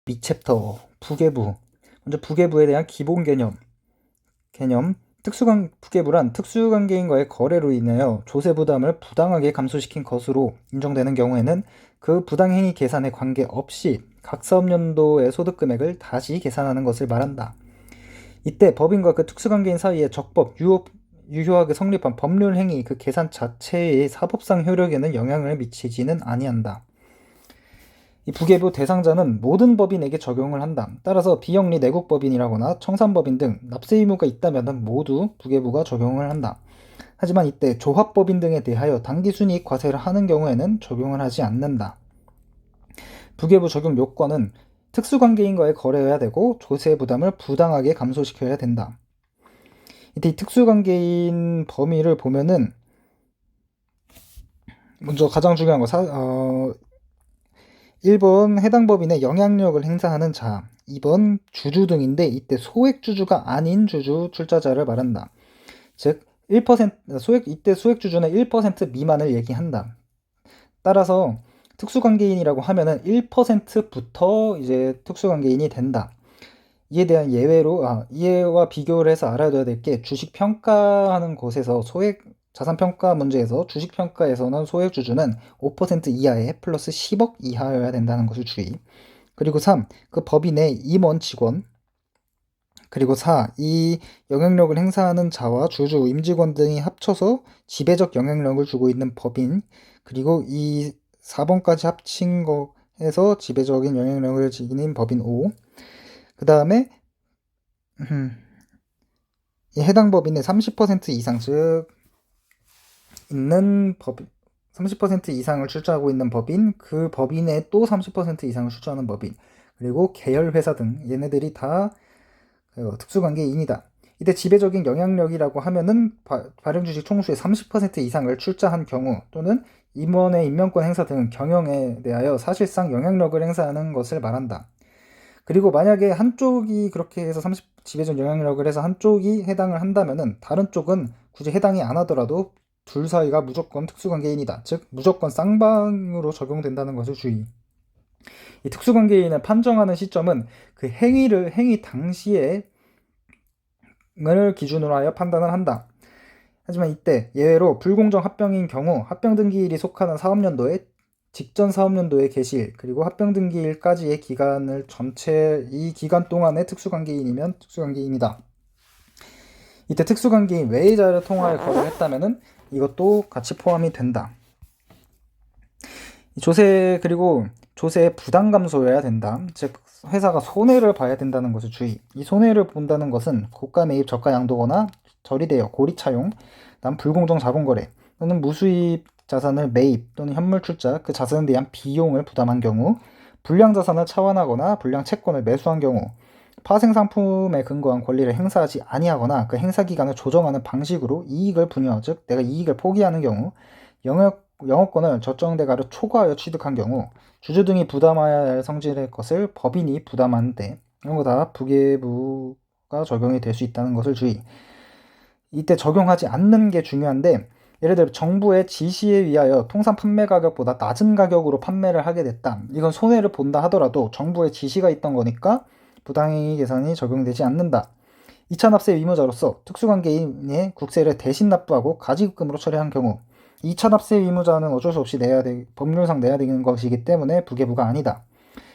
2챕터 부계부. 먼저 부계부에 대한 기본 개념. 부계부란 특수관계인과의 거래로 인하여 조세 부담을 부당하게 감소시킨 것으로 인정되는 경우에는 그 부당행위 계산에 관계없이 각 사업연도의 소득금액을 다시 계산하는 것을 말한다. 이때 법인과 그 특수관계인 사이에 적법, 유효하게 성립한 법률 행위 그 계산 자체의 사법상 효력에는 영향을 미치지는 아니한다. 이 부계부 대상자는 모든 법인에게 적용을 한다. 따라서 비영리 내국법인이라거나 청산법인 등 납세 의무가 있다면 모두 부계부가 적용을 한다. 하지만 이때 조합법인 등에 대하여 당기순이익 과세를 하는 경우에는 적용을 하지 않는다. 부계부 적용 요건은 특수관계인과의 거래여야 되고 조세 부담을 부당하게 감소시켜야 된다. 이때 이 특수관계인 범위를 보면은 먼저 가장 중요한 거 1번 해당 법인의 영향력을 행사하는 자, 2번 주주 등인데 이때 소액주주가 아닌 주주 출자자를 말한다. 즉 1% 이때 소액주주는 1% 미만을 얘기한다. 따라서 특수관계인이라고 하면은 1%부터 이제 특수관계인이 된다. 이에 대한 이해와 비교를 해서 알아둬야 될 게 주식 평가하는 곳에서 자산평가 문제에서 주식평가에서는 소액주주는 5% 이하에 플러스 10억 이하여야 된다는 것을 주의. 그리고 3. 그 법인의 임원 직원. 그리고 4. 이 영향력을 행사하는 자와 주주, 임직원 등이 합쳐서 지배적 영향력을 주고 있는 법인. 그리고 이 4번까지 합친 거에서 지배적인 영향력을 지닌 법인 5. 그 다음에 이 해당 법인의 30% 이상, 즉 있는 법인 30% 이상을 출자하고 있는 법인, 그 법인의 또 30% 이상을 출자하는 법인, 그리고 계열회사 등 얘네들이 다 특수관계인이다. 이때 지배적인 영향력이라고 하면은 발행주식 총수의 30% 이상을 출자한 경우 또는 임원의 임명권 행사 등 경영에 대하여 사실상 영향력을 행사하는 것을 말한다. 그리고 만약에 한쪽이 그렇게 해서 지배적 영향력을 해서 한쪽이 해당을 한다면은 다른 쪽은 굳이 해당이 안 하더라도 둘 사이가 무조건 특수관계인이다. 즉 무조건 쌍방으로 적용된다는 것을 주의. 이 특수관계인을 판정하는 시점은 그 행위 당시에 을 기준으로 하여 판단을 한다. 하지만 이때 예외로 불공정 합병인 경우 합병 등기일이 속하는 사업연도에 직전 사업연도의 개시일 그리고 합병 등기일까지의 기간을 전체 이 기간 동안의 특수관계인이면 특수관계인이다. 이때 특수관계인 외의자를 통하여 거래를 했다면은 이것도 같이 포함이 된다. 그리고 조세의 부당 감소여야 된다. 즉 회사가 손해를 봐야 된다는 것을 주의. 이 손해를 본다는 것은 고가 매입 저가 양도거나 절이되어 고리 차용, 다음 불공정 자본거래 또는 무수입 자산을 매입 또는 현물 출자, 그 자산에 대한 비용을 부담한 경우, 불량 자산을 차환하거나 불량 채권을 매수한 경우, 파생 상품에 근거한 권리를 행사하지 아니하거나 그 행사 기간을 조정하는 방식으로 이익을 분여, 즉 내가 이익을 포기하는 경우, 영업권을 저정 대가로 초과하여 취득한 경우, 주주 등이 부담해야 할 성질의 것을 법인이 부담하는데 이런 거 다 부계부가 적용이 될 수 있다는 것을 주의. 이때 적용하지 않는 게 중요한데 예를 들어 정부의 지시에 의하여 통상 판매 가격보다 낮은 가격으로 판매를 하게 됐다. 이건 손해를 본다 하더라도 정부의 지시가 있던 거니까 부당행위 계산이 적용되지 않는다. 2차 납세 의무자로서 특수관계인의 국세를 대신 납부하고 가지급금으로 처리한 경우 2차 납세 의무자는 어쩔 수 없이 법률상 내야 되는 것이기 때문에 부계부가 아니다.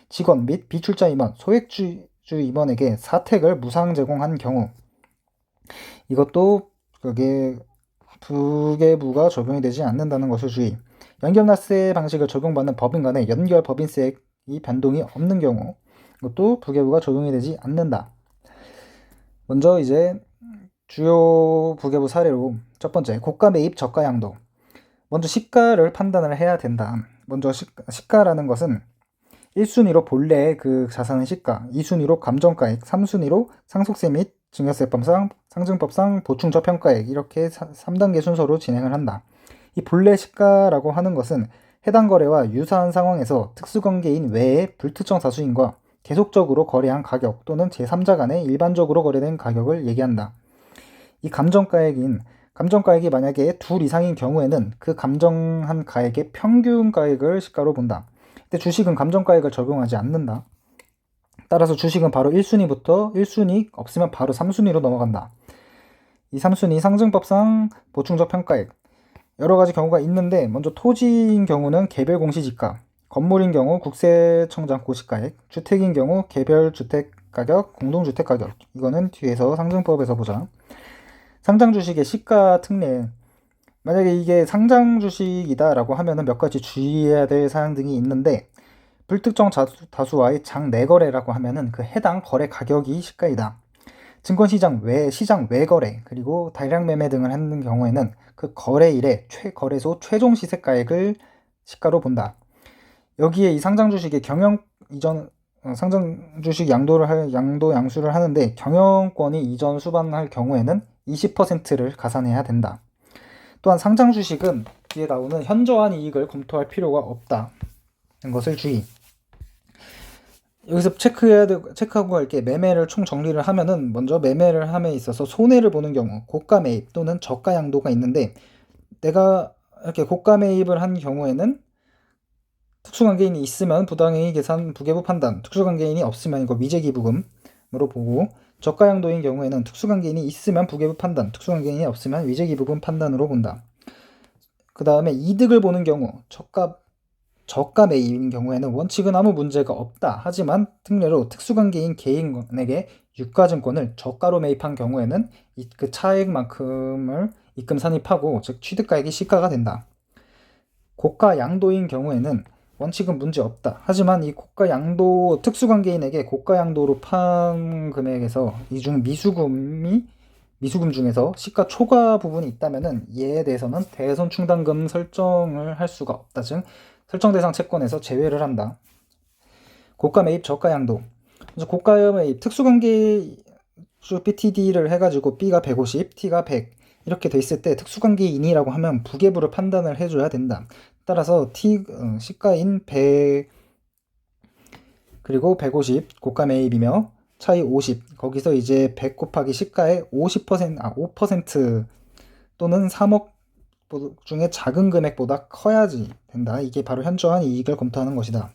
직원 및 비출자 임원, 소액주주 임원에게 사택을 무상 제공한 경우 이것도 그게 부계부가 적용이 되지 않는다는 것을 주의. 연결납세 방식을 적용받는 법인 간의 연결 법인세액이 변동이 없는 경우 이것도 부계부가 적용이 되지 않는다. 먼저 이제 주요 부계부 사례로 첫 번째 고가 매입 저가 양도. 먼저 시가를 판단을 해야 된다. 먼저 시가라는 것은 1순위로 본래의 그 자산의 시가, 2순위로 감정가액, 3순위로 상속세 및 증여세법상, 상증법상 보충저평가액 이렇게 3단계 순서로 진행을 한다. 이 본래 시가라고 하는 것은 해당 거래와 유사한 상황에서 특수관계인 외에 불특정 다수인과 계속적으로 거래한 가격 또는 제3자 간에 일반적으로 거래된 가격을 얘기한다. 이 감정가액이 만약에 둘 이상인 경우에는 그 감정한 가액의 평균 가액을 시가로 본다. 근데 주식은 감정가액을 적용하지 않는다. 따라서 주식은 바로 1순위부터 1순위 없으면 바로 3순위로 넘어간다. 이 3순위 상증법상 보충적 평가액. 여러 가지 경우가 있는데 먼저 토지인 경우는 개별 공시지가, 건물인 경우 국세청장 고시가액, 주택인 경우 개별 주택 가격, 공동주택 가격. 이거는 뒤에서 상증법에서 보자. 상장 주식의 시가 특례. 만약에 이게 상장 주식이다라고 하면은 몇 가지 주의해야 될 사항 등이 있는데, 불특정 다수와의 장 내거래라고 하면은 그 해당 거래 가격이 시가이다. 증권시장 외 시장 외거래 그리고 다량 매매 등을 하는 경우에는 그 거래일의 거래소 최종 시세가액을 시가로 본다. 여기에 이 상장 주식의 경영 이전 상장 주식 양도 양수를 하는데 경영권이 이전 수반할 경우에는 20%를 가산해야 된다. 또한 상장 주식은 뒤에 나오는 현저한 이익을 검토할 필요가 없다는 것을 주의. 여기서 체크하고 갈 게 매매를 총 정리를 하면은 먼저 매매를 함에 있어서 손해를 보는 경우 고가 매입 또는 저가 양도가 있는데, 내가 이렇게 고가 매입을 한 경우에는 특수관계인이 있으면 부당행위 계산 부계부 판단, 특수관계인이 없으면 이거 위제기부금으로 보고, 저가 양도인 경우에는 특수관계인이 있으면 부계부 판단, 특수관계인이 없으면 위제기부금 판단으로 본다. 그 다음에 이득을 보는 경우 저가 매입인 경우에는 원칙은 아무 문제가 없다. 하지만 특례로 특수관계인 개인에게 유가증권을 저가로 매입한 경우에는 그 차액만큼을 입금 산입하고, 즉 취득가액이 시가가 된다. 고가 양도인 경우에는 원칙은 문제 없다. 하지만 이 고가 양도 특수관계인에게 고가 양도로 판 금액에서 이 중 미수금 중에서 시가 초과 부분이 있다면은 이에 대해서는 대손 충당금 설정을 할 수가 없다. 즉 설정 대상 채권에서 제외를 한다. 고가 매입 저가 양도. 고가 매입 특수관계 BTD를 해가지고 B가 150, T가 100 이렇게 돼 있을 때 특수관계인이라고 하면 부계부를 판단을 해줘야 된다. 따라서 시가인 100 그리고 150 고가 매입이며 차이 50, 거기서 이제 100 곱하기 시가의 5% 또는 3억 중에 작은 금액보다 커야지 된다. 이게 바로 현저한 이익을 검토하는 것이다.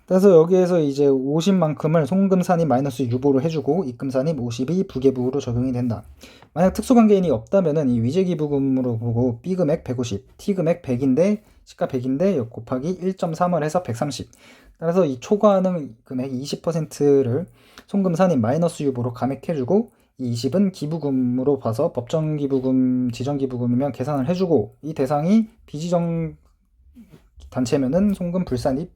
그래서 여기에서 이제 50만큼을 송금산입 마이너스 유보로 해주고 입금산입 50이 부계부로 적용이 된다. 만약 특수관계인이 없다면은 이 위제기부금으로 보고 B금액 150, T금액 100인데 시가 100인데 곱하기 1.3을 해서 130. 따라서 이 초과하는 금액 20%를 송금산입 마이너스 유보로 감액해주고, 이 20은 기부금으로 봐서 법정기부금, 지정기부금이면 계산을 해주고, 이 대상이 비지정 단체면은 송금 불산입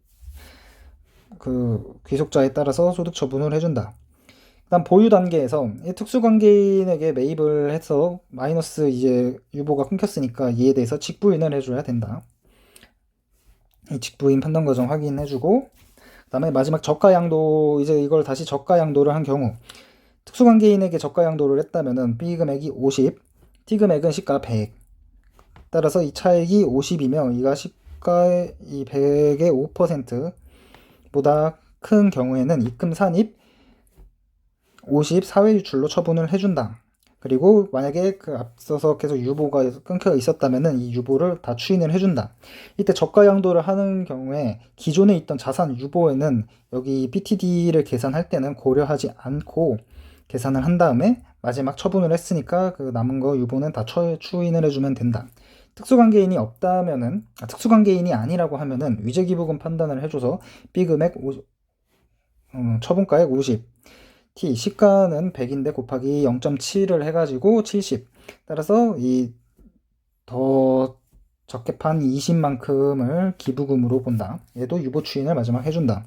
그 귀속자에 따라서 소득 처분을 해준다. 그다음 보유 단계에서 특수관계인에게 매입을 해서 마이너스 이제 유보가 끊겼으니까 이에 대해서 직부인을 해줘야 된다. 이 직부인 판단 과정 확인해주고, 그다음에 마지막 저가 양도, 이제 이걸 다시 저가 양도를 한 경우 특수관계인에게 저가 양도를 했다면은 B 금액이 50, T 금액은 시가 100. 따라서 이 차액이 50이며 이가 시가의 이 100의 5%보다 큰 경우에는 입금 산입 50 사회유출로 처분을 해준다. 그리고 만약에 그 앞서서 계속 유보가 끊겨 있었다면은 이 유보를 다 추인을 해준다. 이때 저가 양도를 하는 경우에 기존에 있던 자산 유보에는 여기 BTD를 계산할 때는 고려하지 않고 계산을 한 다음에 마지막 처분을 했으니까 그 남은 거 유보는 다 추인을 해주면 된다. 특수관계인이 없다면은, 특수관계인이 아니라고 하면은 위제기부금 판단을 해줘서 B 금액 처분가액 50, T 시가는 100인데 곱하기 0.7을 해가지고 70. 따라서 이 더 적게 판 20만큼을 기부금으로 본다. 얘도 유보 추인을 마지막 해준다.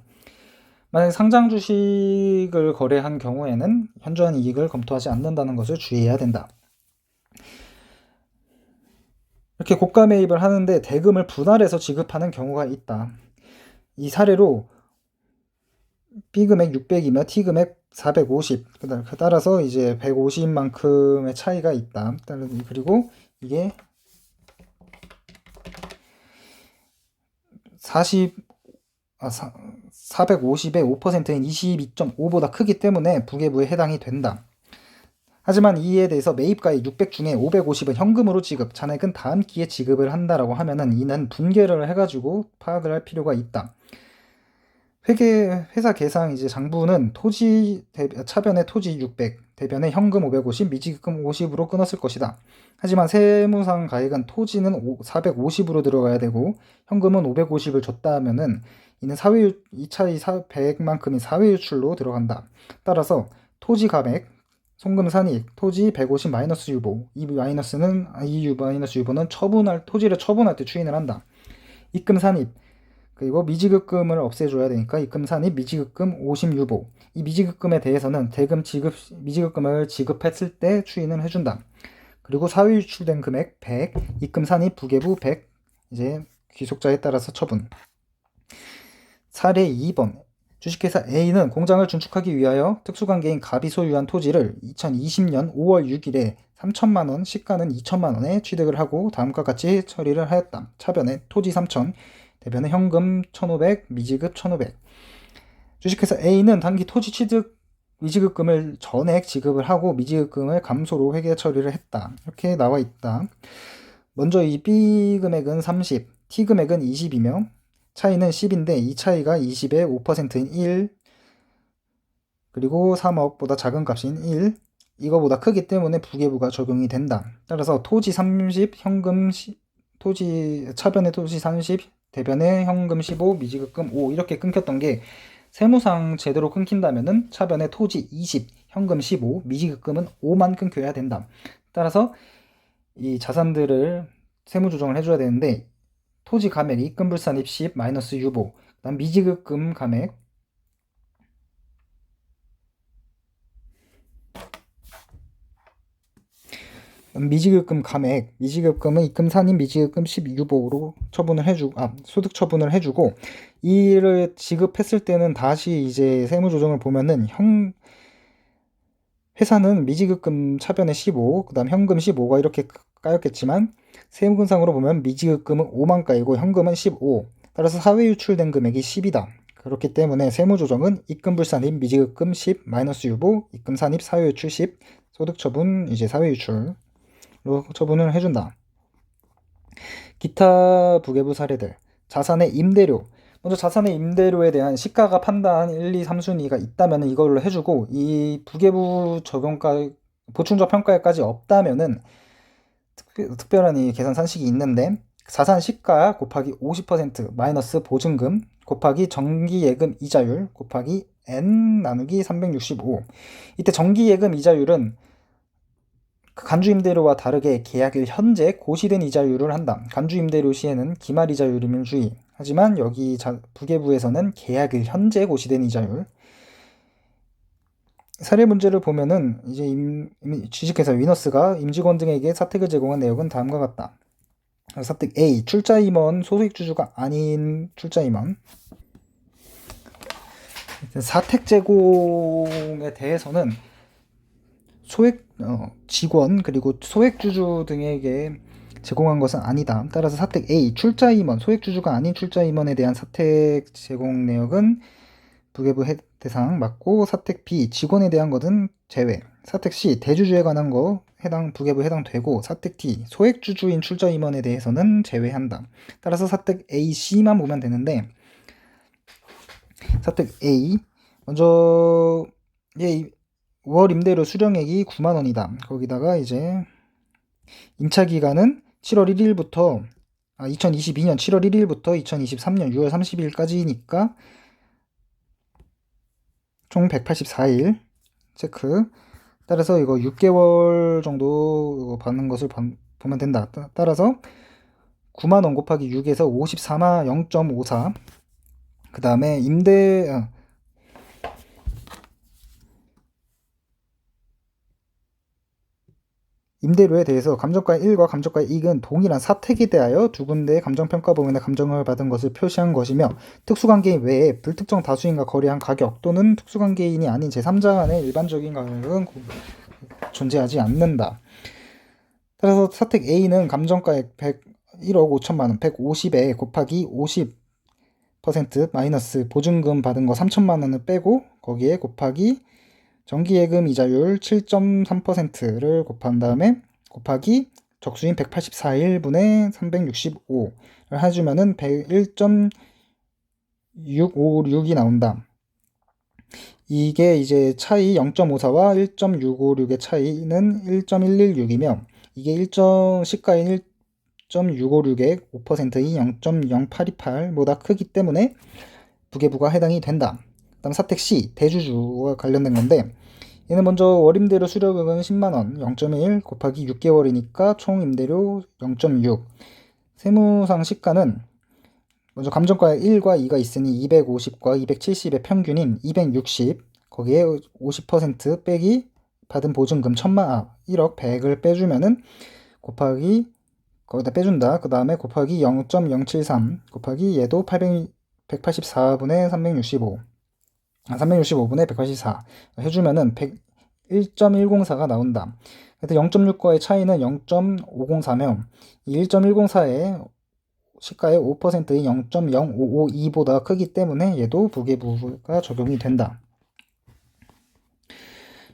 만약 상장 주식을 거래한 경우에는 현저한 이익을 검토하지 않는다는 것을 주의해야 된다. 이렇게 고가 매입을 하는데 대금을 분할해서 지급하는 경우가 있다. 이 사례로 B 금액 600이며 T 금액 450. 따라서 이제 150만큼의 차이가 있다. 그리고 이게 450의 5%인 22.5보다 크기 때문에 부계부에 해당이 된다. 하지만 이에 대해서 매입가액 600 중에 550은 현금으로 지급, 잔액은 다음 기회에 지급을 한다라고 하면은 이는 분개를 해가지고 파악을 할 필요가 있다. 회사 계상 이제 장부는 차변에 토지 600, 대변에 현금 550, 미지급금 50으로 끊었을 것이다. 하지만 세무상 가액은 토지는 450으로 들어가야 되고 현금은 550을 줬다 하면은 이는 이 차이 100만큼이 사회유출로 들어간다. 따라서 토지 감액, 송금 산입, 토지 150 마이너스 유보, 이 마이너스 유보는 토지를 처분할 때 추인을 한다. 입금 산입, 그리고 미지급금을 없애줘야 되니까 입금 산입, 미지급금 50 유보. 이 미지급금에 대해서는 미지급금을 지급했을 때 추인을 해준다. 그리고 사후 유출된 금액 100, 입금 산입 부계부 100, 이제 귀속자에 따라서 처분. 사례 2번. 주식회사 A는 공장을 준축하기 위하여 특수관계인 갑이 소유한 토지를 2020년 5월 6일에 3천만원, 시가는 2천만원에 취득을 하고 다음과 같이 처리를 하였다. 차변에 토지 3천, 대변에 현금 1,500, 미지급 1,500. 주식회사 A는 단기 토지 취득 미지급금을 전액 지급을 하고 미지급금을 감소로 회계 처리를 했다. 이렇게 나와 있다. 먼저 이 B 금액은 30, T 금액은 20이며 차이는 10인데 이 차이가 20의 5%인 1, 그리고 3억보다 작은 값인 1, 이거보다 크기 때문에 부계부가 적용이 된다. 따라서 토지 30, 차변에 토지 30, 대변에 현금 15, 미지급금 5 이렇게 끊겼던 게 세무상 제대로 끊긴다면은 차변에 토지 20, 현금 15, 미지급금은 5만 끊겨야 된다. 따라서 이 자산들을 세무 조정을 해줘야 되는데 토지 감액, 입금불산 입시 마이너스 유보, 그다음 미지급금 감액, 미지급금은 입금산입 미지급금 10유보로 소득 처분을 해주고, 이를 지급했을 때는 다시 이제 세무조정을 보면은 회사는 미지급금 차변에 15, 그 다음 현금 15가 이렇게 까였겠지만, 세무근상으로 보면 미지급금은 5만 까이고 현금은 15, 따라서 사회유출된 금액이 10이다. 그렇기 때문에 세무조정은 입금불산입 미지급금 10, 마이너스 유보, 입금산입 사회유출 10, 소득처분 이제 사회유출 처분을 해준다. 기타 부계부 사례들. 자산의 임대료. 먼저 자산의 임대료에 대한 시가가 판단 1, 2, 3순위가 있다면 이걸로 해주고, 이 부계부 적용가, 보충적 평가에까지 없다면은 특별한 이 계산 산식이 있는데, 자산 시가 곱하기 50% 마이너스 보증금 곱하기 정기예금 이자율 곱하기 n 나누기 365. 이때 정기예금 이자율은 간주임대료와 다르게 계약일 현재 고시된 이자율을 한다. 간주임대료 시에는 기말 이자율임을 주의. 하지만 여기 부계부에서는 계약일 현재 고시된 이자율. 사례 문제를 보면은 이제 주식회사 위너스가 임직원 등에게 사택을 제공한 내역은 다음과 같다. 사택 A, 출자임원 소액주주가 아닌 출자임원. 사택 제공에 대해서는 직원 그리고 소액주주 등에게 제공한 것은 아니다. 따라서 사택 A, 출자임원, 소액주주가 아닌 출자임원에 대한 사택 제공 내역은 부계부 대상 맞고, 사택 B, 직원에 대한 것은 제외. 사택 C, 대주주에 관한 거 부계부 해당되고, 사택 D, 소액주주인 출자임원에 대해서는 제외한다. 따라서 사택 A, C만 보면 되는데, 사택 A, 먼저 월 임대료 수령액이 9만원이다. 거기다가 이제 임차기간은 2022년 7월 1일부터 2023년 6월 30일까지니까 총 184일 체크. 따라서 이거 6개월 정도 받는 것을 보면 된다. 따라서 9만원 곱하기 6에서 54만 0.54. 그 다음에 임대료에 대해서 감정가의 1과 감정가의 2은 동일한 사택에 대하여 두 군데의 감정평가법원의 감정을 받은 것을 표시한 것이며, 특수관계인 외에 불특정 다수인과 거래한 가격 또는 특수관계인이 아닌 제3자 간의 일반적인 가격은 존재하지 않는다. 따라서 사택 A는 감정가액 1억 5천만원 150에 곱하기 50% 마이너스 보증금 받은 거 3천만원을 빼고 거기에 곱하기 정기예금 이자율 7.3%를 곱한 다음에 곱하기 적수인 184일분의 365를 해주면은 101.6 656이 나온다. 이게 이제 차이 0.54와 1.656의 차이는 1.116이며 이게 시가인 1.656의 5%인 0.0828보다 크기 때문에 부계부가 해당이 된다. 다음 사택 C, 대주주와 관련된 건데 얘는 먼저 월임대료 수령금은 10만원, 0.1 곱하기 6개월이니까 총 임대료 0.6. 세무상 시가는 먼저 감정가 1과 2가 있으니 250과 270의 평균인 260, 거기에 50% 빼기 받은 보증금 1억 100을 빼주면은 곱하기 거기다 빼준다. 그 다음에 곱하기 0.073 곱하기 얘도 184분의 365 365분의 184 해주면은 1.104가 나온다. 그래서 0.6과의 차이는 0.504며 이 1.104의 시가의 5%인 0.0552보다 크기 때문에 얘도 부계부가 적용이 된다.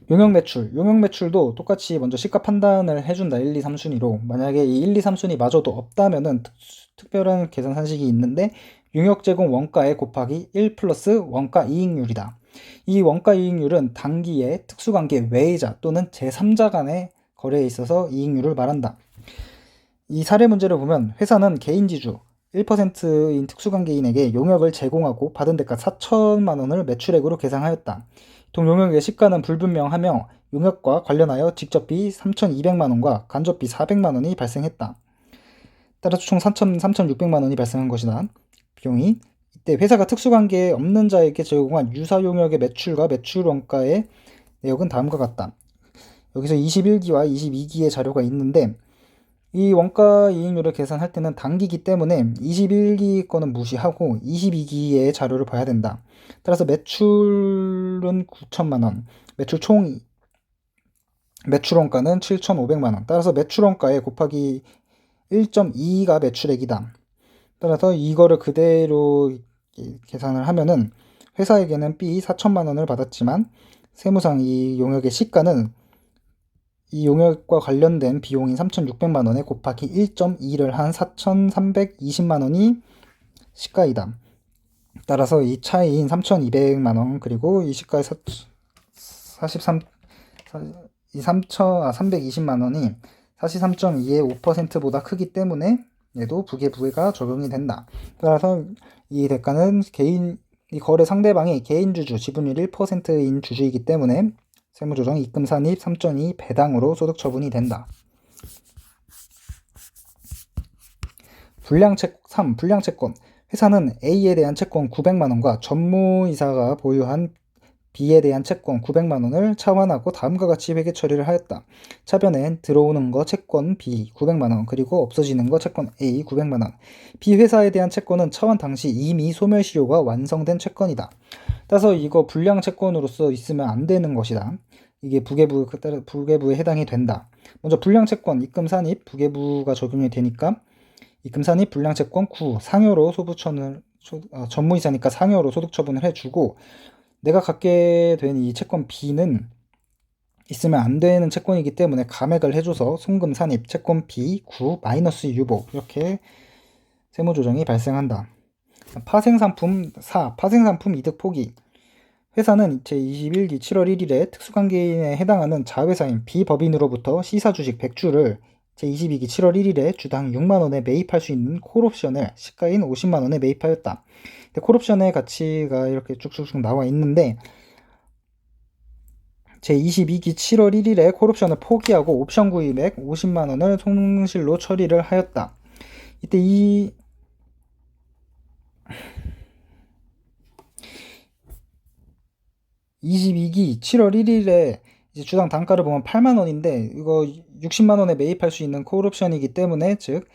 용역매출도 똑같이 먼저 시가 판단을 해준다. 1, 2, 3순위로. 만약에 이 1, 2, 3순위 마저도 없다면은 특별한 계산상식이 있는데 용역제공 원가에 곱하기 1 플러스 원가 이익률이다. 이 원가 이익률은 단기의 특수관계 외의자 또는 제3자 간의 거래에 있어서 이익률을 말한다. 이 사례 문제를 보면 회사는 개인지주 1%인 특수관계인에게 용역을 제공하고 받은 대가 4천만 원을 매출액으로 계상하였다. 동 용역의 시가는 불분명하며 용역과 관련하여 직접비 3,200만 원과 간접비 400만 원이 발생했다. 따라서 총 3,600만 원이 발생한 것이다. 비용이 이때 회사가 특수관계에 없는 자에게 제공한 유사용역의 매출과 매출원가의 내역은 다음과 같다. 여기서 21기와 22기의 자료가 있는데 이 원가 이익률을 계산할 때는 단기이기 때문에 21기 거는 무시하고 22기의 자료를 봐야 된다. 따라서 매출은 9천만 원, 매출원가는 7,500만 원. 따라서 매출원가에 곱하기 1.2가 매출액이다. 따라서 이거를 그대로 계산을 하면은 회사에게는 B 4천만 원을 받았지만 세무상 이 용역의 시가는 이 용역과 관련된 비용인 3,600만 원에 곱하기 1.2를 한 4,320만 원이 시가이다. 따라서 이 차이인 3,200만 원 그리고 이 시가의 320만 원이 43.2의 5%보다 크기 때문에 얘도 부계부가 적용이 된다. 따라서 이 대가는 이 거래 상대방이 개인주주 지분율 1%인 주주이기 때문에 세무조정 입금 산입 3.2 배당으로 소득 처분이 된다. 불량채권. 회사는 A에 대한 채권 900만원과 전무이사가 보유한 B에 대한 채권 900만원을 차환하고 다음과 같이 회계 처리를 하였다. 차변엔 들어오는 거 채권 B 900만원 그리고 없어지는 거 채권 A 900만원. B 회사에 대한 채권은 차환 당시 이미 소멸시효가 완성된 채권이다. 따라서 이거 불량 채권으로서 있으면 안 되는 것이다. 이게 부계부에 해당이 된다. 먼저 불량 채권 입금 산입 부계부가 적용이 되니까 입금 산입 불량 채권 9 상여로 전무이사니까 상여로 소득 처분을 해주고 내가 갖게 된 이 채권 B는 있으면 안 되는 채권이기 때문에 감액을 해줘서 송금 산입 채권 B 9 마이너스 유보 이렇게 세무조정이 발생한다. 파생상품 4 파생상품 이득 포기. 회사는 제21기 7월 1일에 특수관계인에 해당하는 자회사인 B법인으로부터 시사주식 100주를 제22기 7월 1일에 주당 6만원에 매입할 수 있는 콜옵션을 시가인 50만원에 매입하였다. 콜옵션의 가치가 이렇게 쭉쭉쭉 나와 있는데 제22기 7월 1일에 콜옵션을 포기하고 옵션 구입액 50만원을 손실로 처리를 하였다. 이때 22기 7월 1일에 이제 주당 단가를 보면 8만원인데 이거 60만원에 매입할 수 있는 콜옵션이기 때문에 즉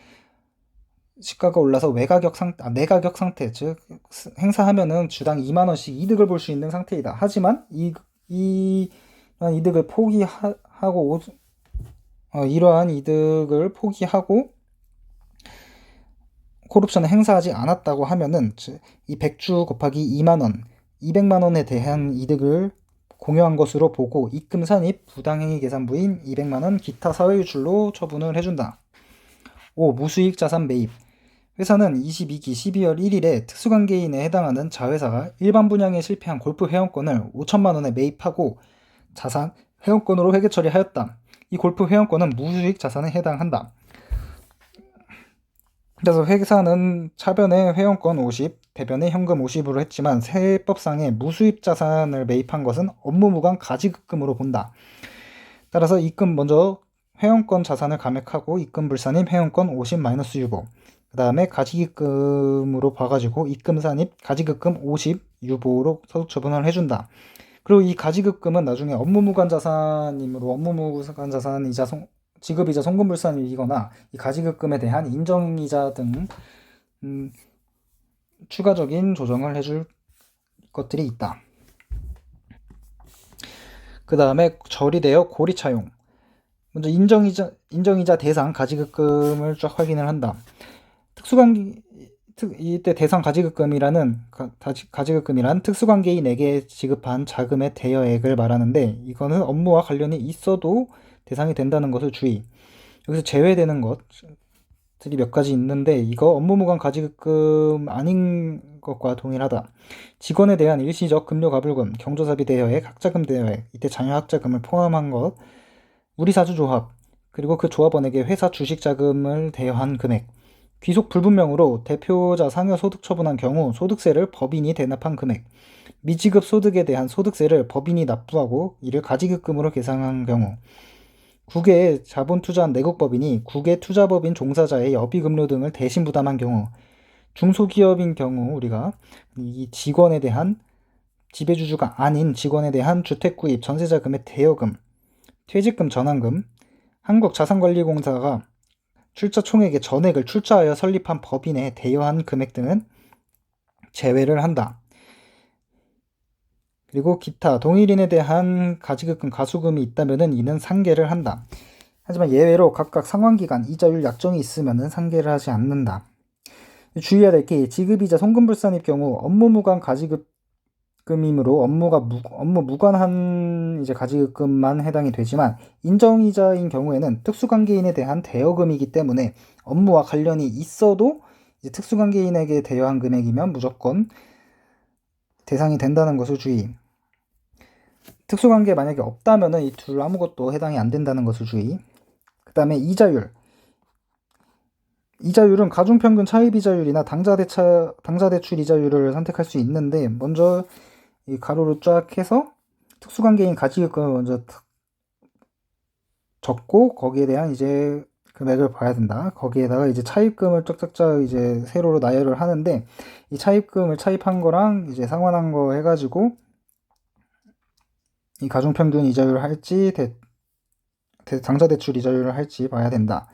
시가가 올라서 내가격 상태 즉 행사하면은 주당 2만원씩 이득을 볼 수 있는 상태이다. 하지만 이러한 이득을 포기하고 이러한 이득을 포기하고 콜옵션을 행사하지 않았다고 하면은 이 100주 곱하기 2만원 200만원에 대한 이득을 공유한 것으로 보고 입금 산입 부당행위 계산부인 200만원 기타 사회유출로 처분을 해준다. 5. 무수익 자산 매입. 회사는 22기 12월 1일에 특수관계인에 해당하는 자회사가 일반 분양에 실패한 골프 회원권을 5천만 원에 매입하고 자산 회원권으로 회계 처리하였다. 이 골프 회원권은 무수익 자산에 해당한다. 그래서 회사는 차변에 회원권 50, 대변에 현금 50으로 했지만 세법상의 무수입 자산을 매입한 것은 업무무관 가지급금으로 본다. 따라서 입금 먼저 회원권 자산을 감액하고 입금 불산입 회원권 50 마이너스 유보, 그 다음에 가지급금으로 봐가지고 입금 산입 가지급금 50 유보로 소득 처분을 해준다. 그리고 이 가지급금은 나중에 업무무관 자산이므로 업무무관 자산이자 지급이자 송금불산이거나 이 가지급금에 대한 인정이자 등 추가적인 조정을 해줄 것들이 있다. 그 다음에 처리되어 고리차용. 먼저 인정이자 대상 가지급금을 쫙 확인을 한다. 이때 대상 가지급금이란 특수관계인에게 지급한 자금의 대여액을 말하는데, 이거는 업무와 관련이 있어도 대상이 된다는 것을 주의. 여기서 제외되는 것들이 몇 가지 있는데, 이거 업무무관 가지급금 아닌 것과 동일하다. 직원에 대한 일시적 급료가불금, 경조사비 대여액, 학자금 대여액, 이때 자녀 학자금을 포함한 것, 우리사주조합, 그리고 그 조합원에게 회사 주식자금을 대여한 금액, 귀속 불분명으로 대표자 상여 소득 처분한 경우 소득세를 법인이 대납한 금액, 미지급 소득에 대한 소득세를 법인이 납부하고 이를 가지급금으로 계산한 경우, 국외에 자본 투자한 내국법인이 국외 투자법인 종사자의 여비급료 등을 대신 부담한 경우, 중소기업인 경우 우리가 이 직원에 대한 지배주주가 아닌 직원에 대한 주택구입 전세자금의 대여금, 퇴직금 전환금, 한국자산관리공사가 출자 총액의 전액을 출자하여 설립한 법인에 대여한 금액 등은 제외를 한다. 그리고 기타 동일인에 대한 가지급금 가수금이 있다면 이는 상계를 한다. 하지만 예외로 각각 상환기간, 이자율 약정이 있으면 상계를 하지 않는다. 주의해야 될 게 지급이자 송금불산일 경우 업무무관 가지급금이므로 업무 무관한 이제 가지급금만 해당이 되지만, 인정이자인 경우에는 특수관계인에 대한 대여금이기 때문에 업무와 관련이 있어도 이제 특수관계인에게 대여한 금액이면 무조건 대상이 된다는 것을 주의. 특수관계 만약에 없다면은 이 둘 아무것도 해당이 안 된다는 것을 주의. 그 다음에 이자율. 이자율은 가중평균 차입이자율이나 당좌대출 이자율을 선택할 수 있는데, 먼저 이 가로로 쫙 해서 특수관계인 가지급금을 먼저 적고 거기에 대한 이제 금액을 봐야 된다. 거기에다가 이제 차입금을 쫙쫙쫙 이제 세로로 나열을 하는데, 이 차입금을 차입한 거랑 이제 상환한 거 해가지고 이 가중평균 이자율을 할지 당좌대출 이자율을 할지 봐야 된다.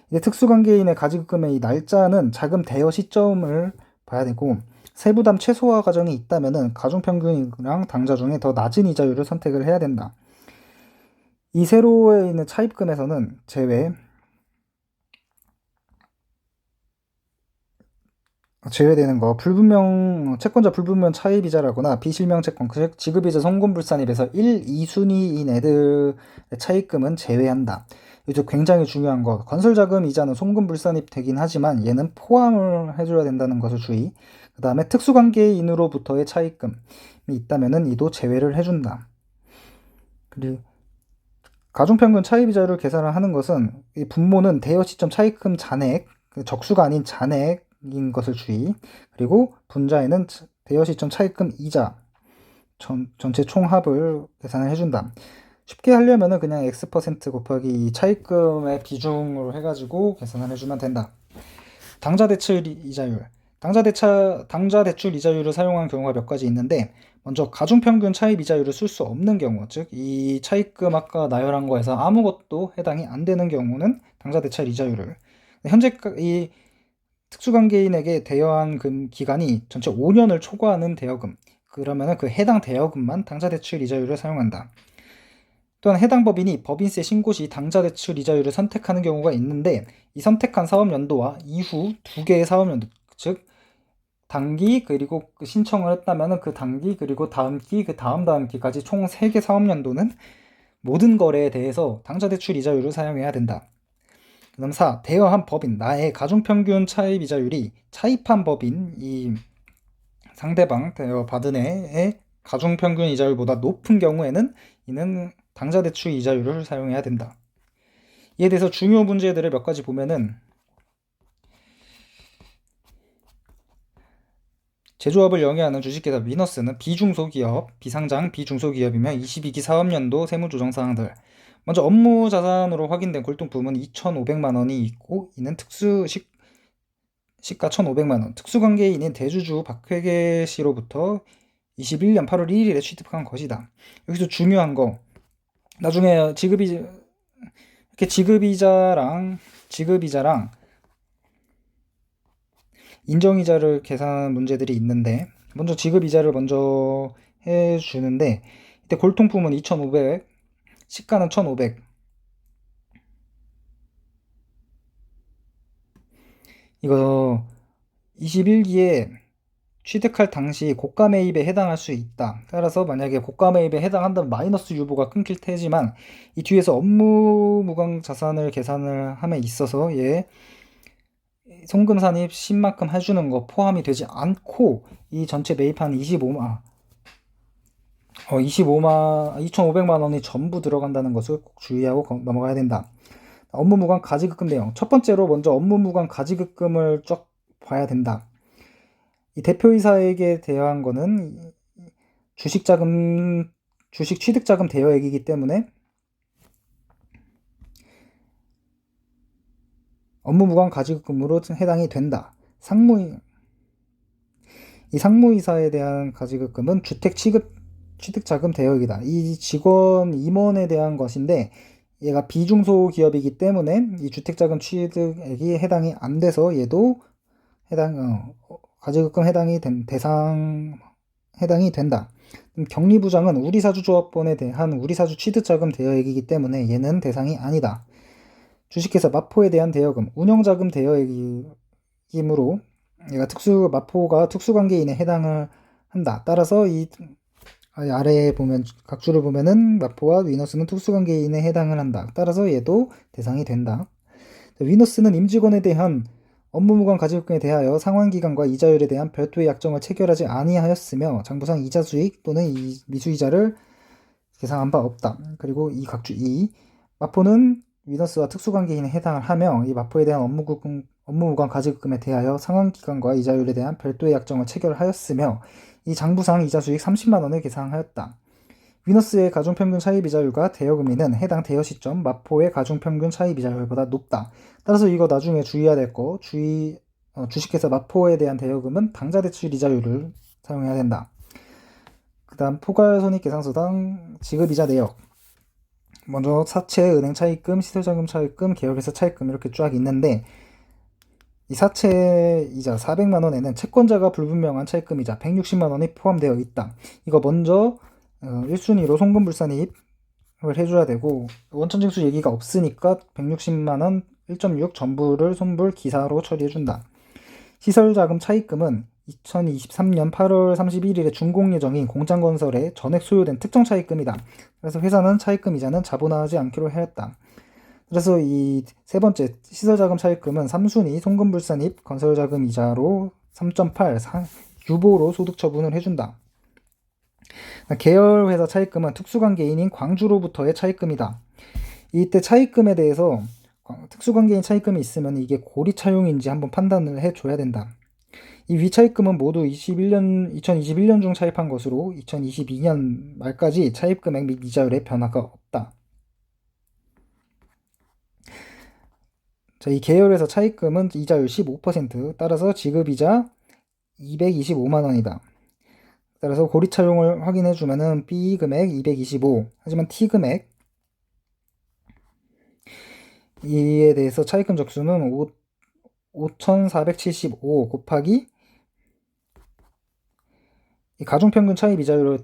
이제 특수관계인의 가지급금의 이 날짜는 자금 대여 시점을 봐야 되고, 세부담 최소화 과정이 있다면은 가중평균이랑 당좌 중에 더 낮은 이자율을 선택을 해야 된다. 이 세로에 있는 차입금에서는 제외되는 거, 채권자 불분명 차입이자라거나 비실명 채권, 즉 지급이자 송금불산입에서 1, 2순위인 애들의 차입금은 제외한다. 이제 굉장히 중요한 거, 건설자금 이자는 송금불산입 되긴 하지만 얘는 포함을 해줘야 된다는 것을 주의. 그 다음에 특수관계인으로부터의 차입금이 있다면은 이도 제외를 해준다. 그리고 가중평균 차입이자를 계산을 하는 것은 이 분모는 대여 시점 차입금 잔액, 적수가 아닌 잔액인 것을 주의. 그리고 분자에는 대여 시점 차입금 이자 전체 총합을 계산을 해준다. 쉽게 하려면은 그냥 X% 곱하기 이 차입금의 비중으로 해가지고 계산을 해주면 된다. 당좌대출 이자율. 당좌대출 이자율을 사용한 경우가 몇 가지 있는데, 먼저 가중평균 차입 이자율을 쓸 수 없는 경우, 즉 이 차입금 아까 나열한 거에서 아무것도 해당이 안 되는 경우는 당좌대출 이자율을, 현재 이 특수관계인에게 대여한 기간이 전체 5년을 초과하는 대여금, 그러면은 그 해당 대여금만 당좌대출 이자율을 사용한다. 또한 해당 법인이 법인세 신고 시 당좌대출 이자율을 선택하는 경우가 있는데, 이 선택한 사업연도와 이후 2개의 사업연도, 즉 단기 그리고 신청을 했다면 그 단기 그리고 다음 기 그 다음 기까지 총 3개 사업연도는 모든 거래에 대해서 당좌대출 이자율을 사용해야 된다. 그다음 4. 대여한 법인 나의 가중평균 차입 이자율이 차입한 법인 이 상대방 대여받은 애의 가중평균 이자율보다 높은 경우에는 이는 당좌대출 이자율을 사용해야 된다. 이에 대해서 중요 문제들을 몇 가지 보면은 제조업을 영위하는 주식회사 위너스는 비중소기업, 비상장 비중소기업이며 22기 사업년도 세무조정사항들. 먼저 업무 자산으로 확인된 골동품은 2,500만 원이 있고 이는 시가 1,500만 원. 특수관계인인 대주주 박회계 씨로부터 21년 8월 1일에 취득한 것이다. 여기서 중요한 거 나중에 지급이자랑 인정이자를 계산하는 문제들이 있는데 먼저 지급이자를 먼저 해주는데 이때 골통품은 2,500, 시가는 1,500. 이거 21기에 취득할 당시 고가 매입에 해당할 수 있다. 따라서 만약에 고가 매입에 해당한다면 마이너스 유보가 끊길 테지만 이 뒤에서 업무 무관 자산을 계산을 함에 있어서 송금 산입 10만큼 해주는 거 포함이 되지 않고 이 전체 매입한 2,500만 원이 전부 들어간다는 것을 꼭 주의하고 넘어가야 된다. 업무 무관 가지급금 내용. 첫 번째로 먼저 업무 무관 가지급금을 쭉 봐야 된다. 이 대표이사에게 대여한 거는 주식 취득자금 대여액이기 때문에 업무 무관 가지급금으로 해당이 된다. 이 상무이사에 대한 가지급금은 주택 취득자금 대여액이다. 이 직원 임원에 대한 것인데 얘가 비중소기업이기 때문에 이 주택자금 취득액이 해당이 안 돼서 얘도 가지급금 해당이 된다. 격리부장은 우리사주조합원에 대한 우리사주 취득자금 대여액이기 때문에 얘는 대상이 아니다. 주식회사 마포에 대한 대여금, 운영자금 대여액이므로 얘가 마포가 특수관계인에 해당을 한다. 따라서 이 아래에 보면 각주를 보면은 마포와 위너스는 특수관계인에 해당을 한다. 따라서 얘도 대상이 된다. 위너스는 임직원에 대한 업무무관 가지급금에 대하여 상환기간과 이자율에 대한 별도의 약정을 체결하지 아니하였으며 장부상 이자수익 또는 미수이자를 계상한 바 없다. 그리고 이 각주 2. 마포는 위너스와 특수관계인에 해당을 하며 이 마포에 대한 업무무관 가지급금에 대하여 상환기간과 이자율에 대한 별도의 약정을 체결하였으며 이 장부상 이자수익 30만 원을 계상하였다. 위너스의 가중평균 차입이자율과 대여금리는 해당 대여 시점 마포의 가중평균 차입이자율보다 높다. 따라서 이거 나중에 주의해야 될 거, 주식회사 마포에 대한 대여금은 당좌대출 이자율을 사용해야 된다. 그 다음 포괄손익계상서당 지급이자 내역. 먼저 사채, 은행 차입금, 시설자금 차입금, 계열회사 차입금 이렇게 쫙 있는데 이 사채 이자 400만 원에는 채권자가 불분명한 차입금이자 160만 원이 포함되어 있다. 이거 먼저 1순위로 송금불산입을 해줘야 되고 원천징수 얘기가 없으니까 160만원 1.6 전부를 손불 기사로 처리해준다. 시설자금 차입금은 2023년 8월 31일에 준공 예정인 공장건설에 전액 소요된 특정 차입금이다. 그래서 회사는 차입금 이자는 자본화하지 않기로 하였다. 그래서 이 세 번째 시설자금 차입금은 3순위 송금불산입 건설자금 이자로 3.8 유보로 소득 처분을 해준다. 계열회사 차입금은 특수관계인인 광주로부터의 차입금이다. 이때 차입금에 대해서 특수관계인 차입금이 있으면 이게 고리차용인지 한번 판단을 해줘야 된다. 이 위차입금은 모두 2021년 중 차입한 것으로 2022년 말까지 차입금액 및 이자율에 변화가 없다. 자, 이 계열회사 차입금은 이자율 15%, 따라서 지급이자 225만 원이다. 따라서 고리차용을 확인해주면은 B 금액 225, 하지만 T 금액 이에 대해서 차입금 적수는 5,475 곱하기 이 가중평균 차입 이자율을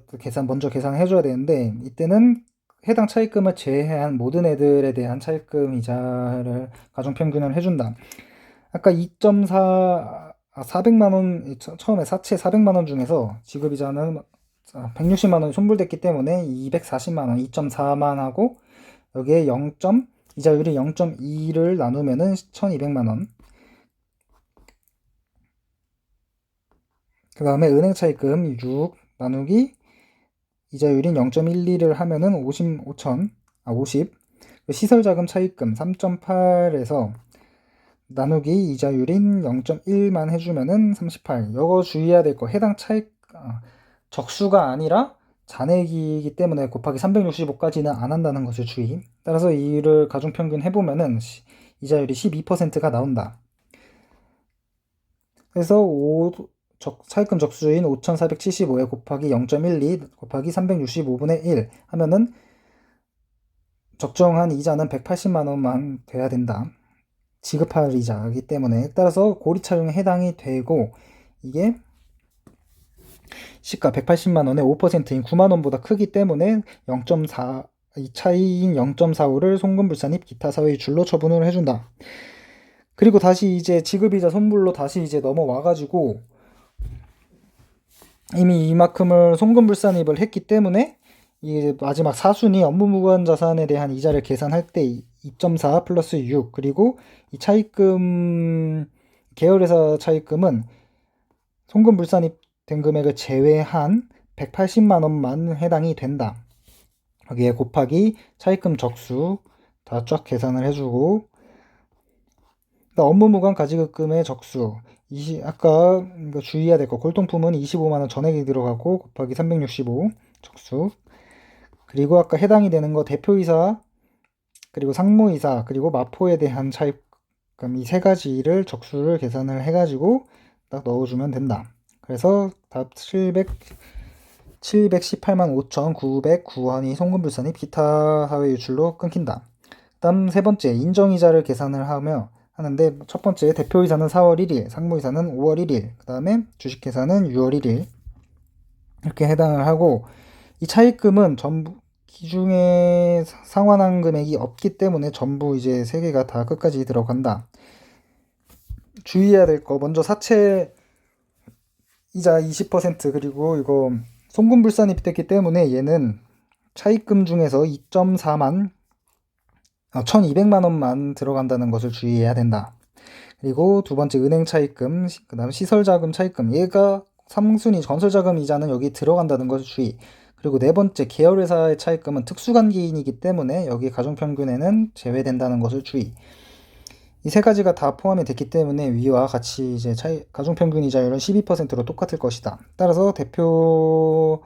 먼저 계산해줘야 되는데 이때는 해당 차입금을 제외한 모든 애들에 대한 차입금 이자를 가중평균을 해준다. 아까 400만 원 처음에 사채 400만 원 중에서 지급이자는 160만 원이 손불됐기 때문에 240만 원 2.4만 하고 여기에 0. 이자율이 0.2를 나누면은 1200만 원. 그 다음에 은행 차입금 6 나누기 이자율인 0.12를 하면은 50. 시설자금 차입금 3.8에서 나누기 이자율인 0.1만 해주면은 38. 이거 주의해야 될 거. 해당 적수가 아니라 잔액이기 때문에 곱하기 365까지는 안 한다는 것을 주의. 따라서 이를 가중평균 해보면은 이자율이 12%가 나온다. 그래서 차입금 적수인 5,475에 곱하기 0.12 곱하기 365분의 1 하면은 적정한 이자는 180만 원만 돼야 된다. 지급할 이자이기 때문에 따라서 고리차용에 해당이 되고 이게 시가 180만 원의 5%인 9만 원보다 크기 때문에 0.4 이 차이인 0.45를 송금불산입 기타 사회의 줄로 처분을 해준다. 그리고 다시 이제 지급이자 선불로 다시 이제 넘어와가지고 이미 이만큼을 송금불산입을 했기 때문에 이 마지막 사순위 업무무관 자산에 대한 이자를 계산할 때 2.4 플러스 6 그리고 이 차입금 계열회사 차입금은 송금불산입된 금액을 제외한 180만 원만 해당이 된다. 여기에 곱하기 차입금 적수 다 쫙 계산을 해주고 업무무관 가지급금의 적수 아까 주의해야 될 거 골동품은 25만 원 전액이 들어가고 곱하기 365 적수 그리고 아까 해당이 되는 거 대표이사 그리고 상무이사 그리고 마포에 대한 차입금 이 세 가지를 적수를 계산을 해가지고 딱 넣어주면 된다. 그래서 답 718만 5,909원이 송금불산입 기타 사회유출로 끊긴다. 다음 세 번째 인정이자를 계산을 하는데 첫 번째 대표이사는 4월 1일, 상무이사는 5월 1일, 그 다음에 주식회사는 6월 1일 이렇게 해당을 하고 이 차입금은 전부 기중에 상환한 금액이 없기 때문에 전부 이제 세 개가 다 끝까지 들어간다. 주의해야 될 거 먼저 사채 이자 20% 그리고 이거 송금불산입 됐기 때문에 얘는 차입금 중에서 1200만 원만 들어간다는 것을 주의해야 된다. 그리고 두 번째 은행 차입금, 그 다음 시설자금 차입금 얘가 3순위 건설자금 이자는 여기 들어간다는 것을 주의. 그리고 네 번째 계열회사의 차입금은 특수관계인이기 때문에 여기 가중평균에는 제외된다는 것을 주의. 이 세 가지가 다 포함이 됐기 때문에 위와 같이 이제 가중평균 이자율은 12%로 똑같을 것이다. 따라서 대표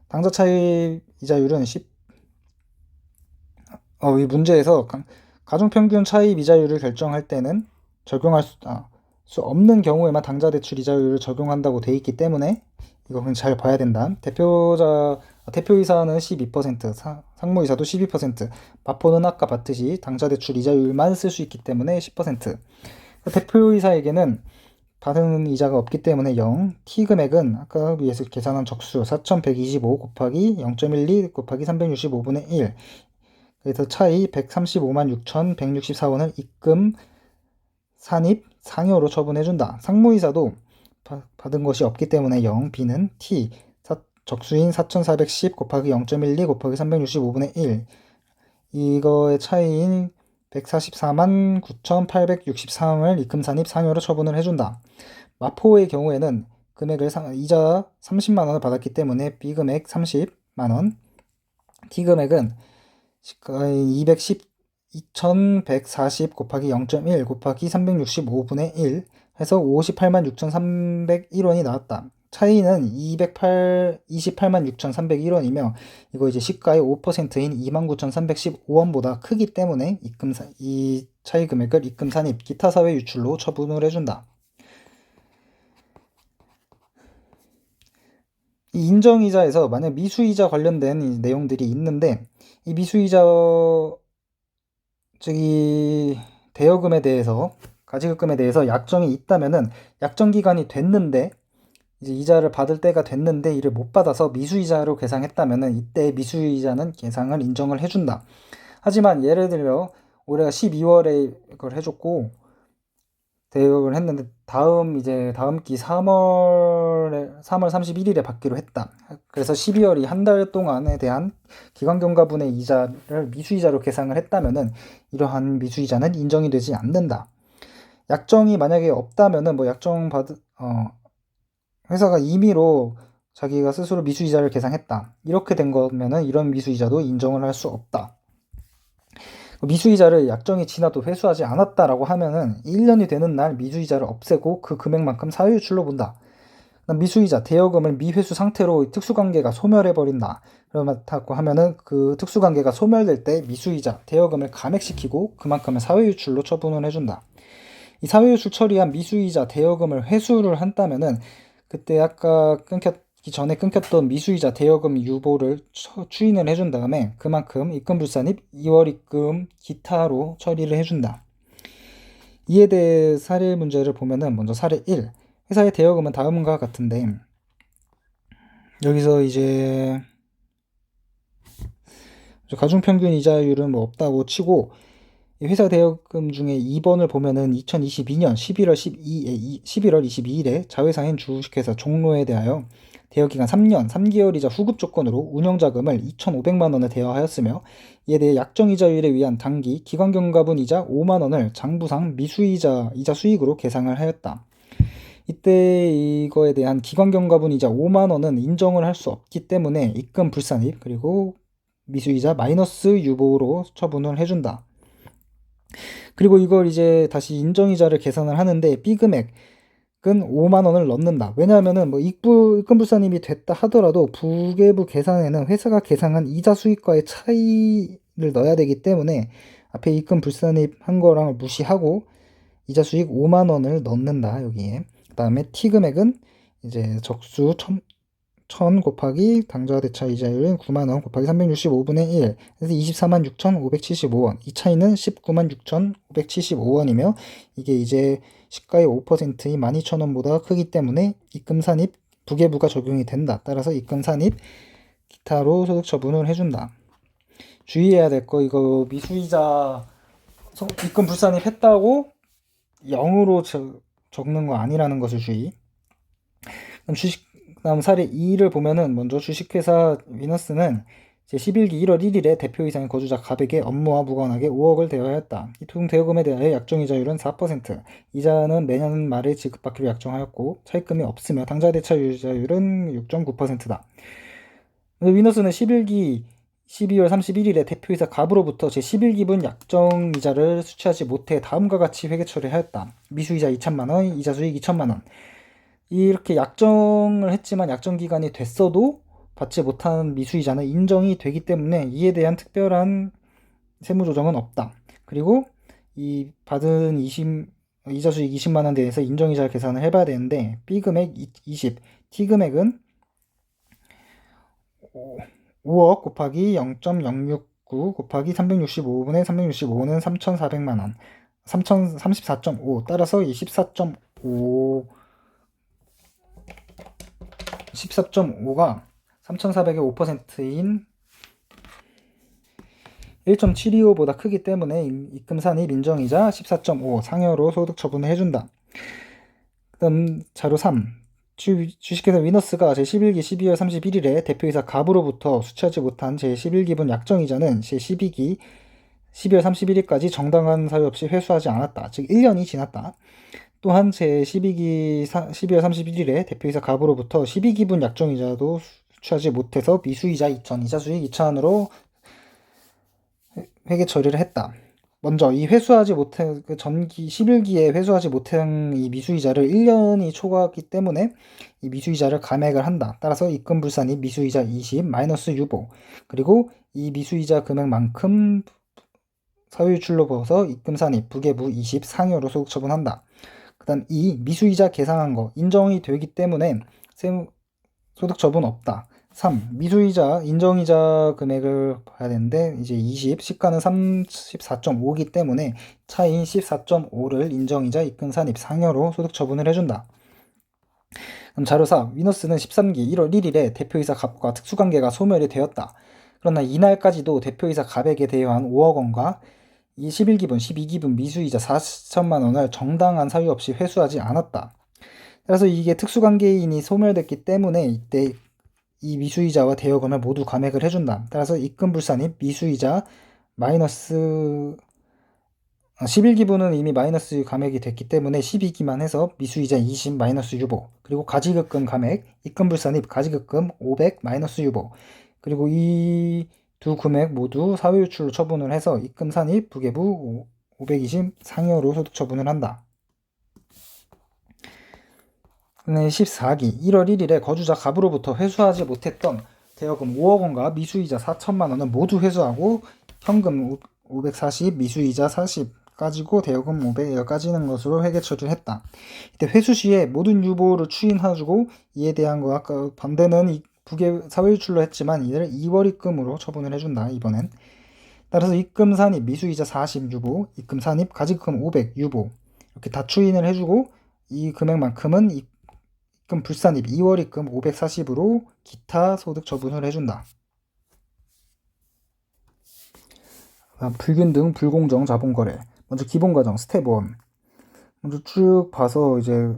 당좌 차입 이자율은 이 문제에서 가중평균 차입 이자율을 결정할 때는 적용할 수 없는 경우에만 당좌 대출 이자율을 적용한다고 돼 있기 때문에 이거 그냥 잘 봐야 된다. 대표이사는 12%, 상무이사도 12%, 마포는 아까 봤듯이 당좌 대출 이자율만 쓸 수 있기 때문에 10%. 대표이사에게는 받은 이자가 없기 때문에 0. T 금액은 아까 위에서 계산한 적수 4,125 곱하기 0.12 곱하기 365분의 1. 그래서 차이 135만 6,164원을 입금 산입 상여로 처분해준다. 상무이사도 받은 것이 없기 때문에 0, B는 T 적수인 4,410 곱하기 0.12 곱하기 365분의 1 이거의 차이인 144만 9,863원을 입금 산입 상여로 처분을 해준다. 마포의 경우에는 금액을 이자 30만 원을 받았기 때문에 B 금액 30만 원, T 금액은 212,140 곱하기 0.1 곱하기 365분의 1 해서 58만 6,301원이 나왔다. 차이는 28만 6,301원이며 이거 이제 시가의 5%인 29,315원보다 크기 때문에 이 차이 금액을 입금 산입 기타 사회 유출로 처분을 해준다. 이 인정이자에서 만약 미수이자 관련된 이 내용들이 있는데 이 미수이자 대여금에 대해서 가지급금에 대해서 약정이 있다면은 약정 기간이 됐는데 이제 이자를 받을 때가 됐는데 이를 못 받아서 미수이자로 계상했다면은 이때 미수이자는 계상을 인정을 해준다. 하지만 예를 들어 올해가 12월에 이걸 해줬고 대여금을 했는데 다음 기 3월 31일에 받기로 했다. 그래서 12월이 한 달 동안에 대한 기관경과분의 이자를 미수이자로 계상을 했다면은 이러한 미수이자는 인정이 되지 않는다. 약정이 만약에 없다면은 회사가 임의로 자기가 스스로 미수이자를 계상했다. 이렇게 된 거면은 이런 미수이자도 인정을 할 수 없다. 미수이자를 약정이 지나도 회수하지 않았다라고 하면은 1년이 되는 날 미수이자를 없애고 그 금액만큼 사유유출로 본다. 미수이자, 대여금을 미회수 상태로 특수관계가 소멸해버린다. 그렇다고 하면은 그 특수관계가 소멸될 때 미수이자, 대여금을 감액시키고 그만큼을 사회유출로 처분을 해준다. 이 사회유출 처리한 미수이자, 대여금을 회수를 한다면은 그때 아까 끊겼기 전에 끊겼던 미수이자, 대여금 유보를 추인을 해준 다음에 그만큼 입금불산입, 2월 입금, 기타로 처리를 해준다. 이에 대해 사례 문제를 보면은 먼저 사례 1. 회사의 대여금은 다음과 같은데 여기서 이제 가중평균 이자율은 뭐 없다고 치고 회사 대여금 중에 2번을 보면은 2022년 11월 22일에 자회사인 주식회사 종로에 대하여 대여기간 3년 3개월이자 후급 조건으로 운영자금을 2,500만 원을 대여하였으며 이에 대해 약정이자율에 의한 단기 기관경과분 이자 5만 원을 장부상 미수이자 이자 수익으로 계상을 하였다. 이때 이거에 대한 기관경과분 이자 5만 원은 인정을 할 수 없기 때문에 입금 불산입 그리고 미수이자 마이너스 유보로 처분을 해준다. 그리고 이걸 이제 다시 인정이자를 계산을 하는데 B금액은 5만 원을 넣는다. 왜냐하면은 뭐 입금불산입이 됐다 하더라도 부계부 계산에는 회사가 계산한 이자 수익과의 차이를 넣어야 되기 때문에 앞에 입금불산입 한 거랑 무시하고 이자 수익 5만 원을 넣는다 여기에. 그 다음에 T금액은 이제 적수 1000 곱하기 당좌 대차 이자율은 9만원 곱하기 365분의 1 그래서 24만 6,575원. 이 차이는 19만 6,575원이며 이게 이제 시가의 5%인 12,000원보다 크기 때문에 입금산입 부계부가 적용이 된다. 따라서 입금산입 기타로 소득 처분을 해준다. 주의해야 될 거 이거 미수이자 입금 불산입 했다고 0으로 적는 거 아니라는 것을 주의. 다음 사례 2를 보면은 먼저 주식회사 위너스는 제11기 1월 1일에 대표 이상의 거주자 갑에게 업무와 무관하게 5억을 대여하였다. 이 총 대여금에 대하여 약정이자율은 4%, 이자는 매년 말에 지급받기로 약정하였고 차입금이 없으며 당좌 대차 이자율은 6.9%다. 위너스는 11기 12월 31일에 대표이사 갑으로부터 제11기분 약정이자를 수취하지 못해 다음과 같이 회계 처리하였다. 미수이자 2천만원, 이자 수익 2천만원. 이렇게 약정을 했지만 약정 기간이 됐어도 받지 못한 미수이자는 인정이 되기 때문에 이에 대한 특별한 세무 조정은 없다. 그리고 이 받은 이자 수익 20만 원 대해서 인정이자 계산을 해봐야 되는데 B금액 20, T금액은 5억 곱하기 0.069 곱하기 365분의 365는 3,400만 원, 3,034.5 따라서 이 14.5가 3,400의 5%인 1.725보다 크기 때문에 입금산입 인정이자 14.5 상여로 소득 처분을 해준다. 그다음 자료 3. 주식회사 위너스가 제11기 12월 31일에 대표이사 갑으로부터 수취하지 못한 제11기분 약정이자는 제12기 12월 31일까지 정당한 사유 없이 회수하지 않았다. 즉 1년이 지났다. 또한 제12기 12월 31일에 대표이사 갑으로부터 12기분 약정이자도 수취하지 못해서 미수이자 2천, 이자 수익 2천으로 회계 처리를 했다. 먼저 이 회수하지 못한 그 전기 11기에 회수하지 못한 이 미수이자를 1년이 초과했기 때문에 이 미수이자를 감액을 한다. 따라서 입금불산입 미수이자 20 마이너스 유보 그리고 이 미수이자 금액만큼 사유유출로 보아서 입금산입 부계부 20 상여로 소득 처분한다. 그 다음 이 미수이자 계상한 거 인정이 되기 때문에 소득 처분 없다. 3. 미수이자 인정이자 금액을 봐야 되는데 이제 20 시가는 34.5기 때문에 차이인 14.5를 인정이자 입금산입 상여로 소득 처분을 해준다. 그럼 자료 4. 위너스는 13기 1월 1일에 대표이사 갑과 특수관계가 소멸이 되었다. 그러나 이날까지도 대표이사 갑에게 대여한 5억 원과 이 11기분, 12기분 미수이자 4천만 원을 정당한 사유 없이 회수하지 않았다. 그래서 이게 특수관계인이 소멸됐기 때문에 이때 이 미수이자와 대여금을 모두 감액을 해준다. 따라서 입금불산입 미수이자 마이너스 11기분은 이미 마이너스 감액이 됐기 때문에 12기만 해서 미수이자 20 마이너스 유보, 그리고 가지급금 감액, 입금불산입 가지급금 500 마이너스 유보, 그리고 이 두 금액 모두 사회유출로 처분을 해서 입금산입 부계부 520 상여로 소득 처분을 한다. 14기 1월 1일에 거주자 갑으로부터 회수하지 못했던 대여금 5억 원과 미수이자 4천만 원은 모두 회수하고 현금 540, 미수이자 40 가지고 대여금 500여 까지는 것으로 회계 처리를 했다. 이때 회수 시에 모든 유보를 추인해주고 이에 대한 거 아까 반대는 부계 사회유출로 했지만 이를 2월 입금으로 처분을 해준다. 이번엔. 따라서 입금 산입 미수이자 40 유보, 입금 산입 가지금 500 유보 이렇게 다 추인을 해주고 이 금액만큼은 입금 불산입 2월 입금 540으로 기타 소득 처분을 해준다. 불균등 불공정 자본거래. 먼저 기본과정 스텝 1. 먼저 쭉 봐서 이제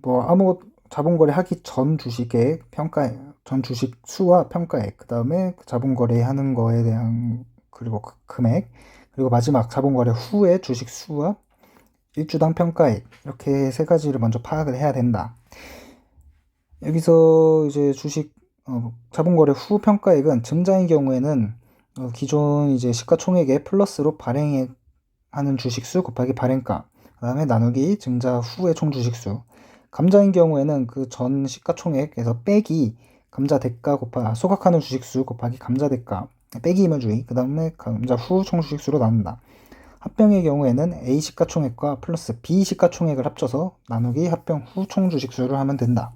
아무 자본거래 하기 전 주식의 평가액, 전 주식 수와 평가액, 그 다음에 자본거래 하는 거에 대한 그리고 금액, 그리고 마지막 자본거래 후의 주식 수와 일주당 평가액, 이렇게 세 가지를 먼저 파악을 해야 된다. 여기서 이제 주식 자본거래 후 평가액은 증자인 경우에는 기존 이제 시가총액에 플러스로 발행하는 주식수 곱하기 발행가, 그 다음에 나누기 증자 후의 총 주식수. 감자인 경우에는 그 전 시가총액에서 빼기 감자 대가 소각하는 주식수 곱하기 감자 대가 빼기 임의주의, 그 다음에 감자 후 총 주식수로 나눈다. 합병의 경우에는 A 시가총액과 플러스 B 시가총액을 합쳐서 나누기 합병 후 총 주식수를 하면 된다.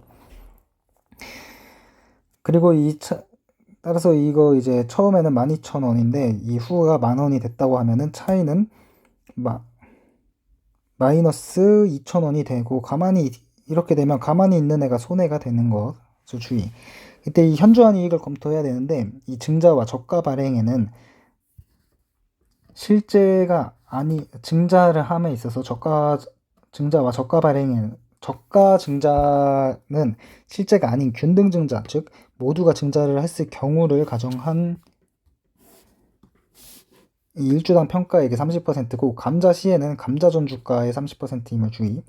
그리고 따라서 이거 이제 처음에는 12,000원인데 이후가 10,000원이 됐다고 하면은 차이는 마이너스 2,000원이 되고 이렇게 되면 가만히 있는 애가 손해가 되는 것을 주의. 이때 이 현저한 이익을 검토해야 되는데 이 증자와 저가 발행에는 증자를 함에 있어서 증자와 저가 발행에는 저가 증자는 실제가 아닌 균등 증자, 즉 모두가 증자를 했을 경우를 가정한 일주당 평가액의 30%고 감자 시에는 감자 전 주가의 30%임을 주의.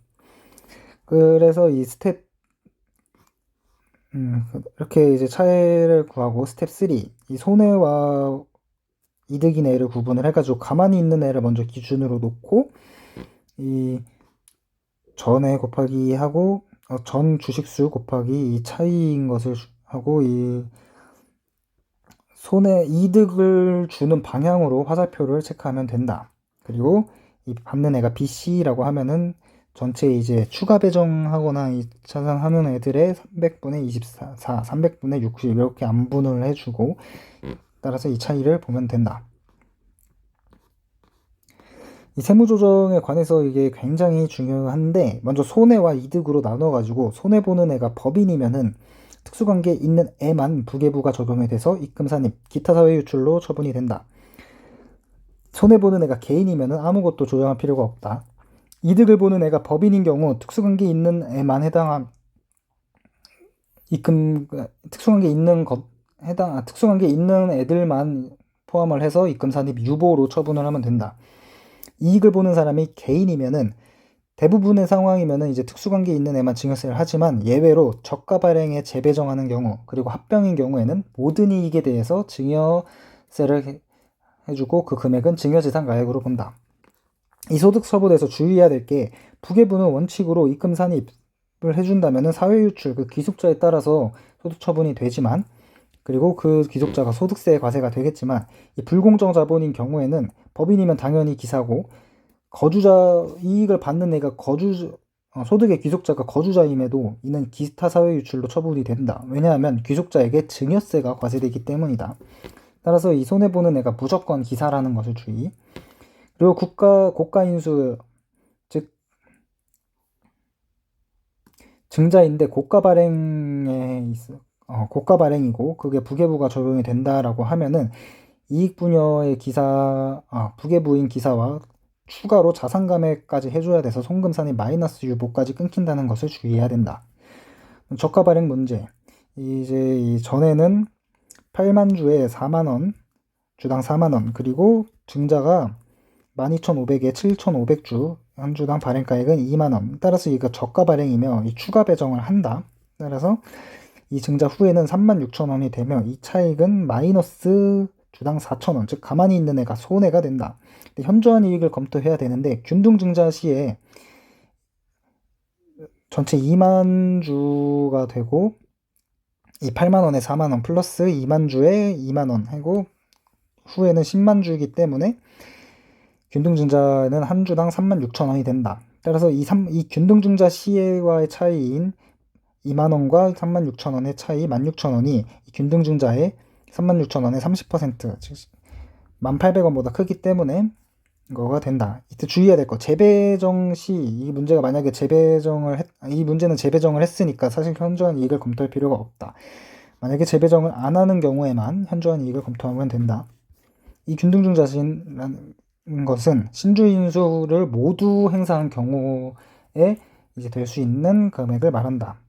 그래서 이 스텝 이렇게 이제 차이를 구하고 스텝 3, 이 손해와 이득인 애를 구분을 해가지고 가만히 있는 애를 먼저 기준으로 놓고 이 전에 곱하기 하고 전 주식수 곱하기 이 차이인 것을 하고 이 이득을 주는 방향으로 화살표를 체크하면 된다. 그리고 이 받는 애가 BC라고 하면은 전체 이제 추가 배정하거나 차상하는 애들의 300분의 24, 300분의 60 이렇게 안분을 해주고 따라서 이 차이를 보면 된다. 이 세무조정에 관해서 이게 굉장히 중요한데 먼저 손해와 이득으로 나눠가지고 손해보는 애가 법인이면은 특수관계에 있는 애만 부계부가 적용이 돼서 입금산입, 기타 사회유출로 처분이 된다. 손해보는 애가 개인이면은 아무것도 조정할 필요가 없다. 이득을 보는 애가 법인인 경우 특수관계에 있는 애만 특수관계에 있는 애들만 포함을 해서 입금산입 유보로 처분을 하면 된다. 이익을 보는 사람이 개인이면은 대부분의 상황이면은 이제 특수관계에 있는 애만 증여세를 하지만 예외로 저가 발행에 재배정하는 경우 그리고 합병인 경우에는 모든 이익에 대해서 증여세를 해주고 그 금액은 증여재산가액으로 본다. 이 소득 처분에서 주의해야 될 게 부계부는 원칙으로 입금 산입을 해준다면은 사회유출 그 귀속자에 따라서 소득 처분이 되지만 그리고 그 귀속자가 소득세에 과세가 되겠지만 이 불공정 자본인 경우에는 법인이면 당연히 기사고 이익을 받는 애가 소득의 귀속자가 거주자임에도 이는 기타 사회유출로 처분이 된다. 왜냐하면 귀속자에게 증여세가 과세되기 때문이다. 따라서 이 손해보는 애가 무조건 기사라는 것을 주의. 그리고 고가인수, 즉 증자인데 고가 발행이고 그게 부계부가 적용이 된다라고 하면은 이익 분여의 부계부인 기사와 추가로 자산감액까지 해줘야 돼서 송금산이 마이너스 유보까지 끊긴다는 것을 주의해야 된다. 저가 발행 문제. 이제 전에는 8만 주에 4만 원, 주당 4만 원, 그리고 증자가 12,500에 7,500주, 한 주당 발행가액은 2만 원. 따라서 이거 저가 발행이며 이 추가 배정을 한다. 따라서 이 증자 후에는 36,000원이 되며 이 차익은 마이너스 주당 4,000원, 즉 가만히 있는 애가 손해가 된다. 현저한 이익을 검토해야 되는데 균등 증자 시에 전체 2만 주가 되고 이 8만 원에 4만 원 플러스 2만 주에 2만 원 하고 후에는 10만 주이기 때문에 균등 증자는 한 주당 36,000원이 된다. 따라서 이 균등 증자 시에와의 차이인 2만 원과 36,000원의 차이 16,000원이 균등 증자의 36,000원의 30%, 즉 1,800원보다 크기 때문에 이거가 된다. 이때 주의해야 될 거. 재배정 시 이 문제가 만약에 이 문제는 재배정을 했으니까 사실 현저한 이익을 검토할 필요가 없다. 만약에 재배정을 안 하는 경우에만 현저한 이익을 검토하면 된다. 이 균등증자라는 것은 신주인수를 모두 행사한 경우에 이제 될 수 있는 금액을 말한다.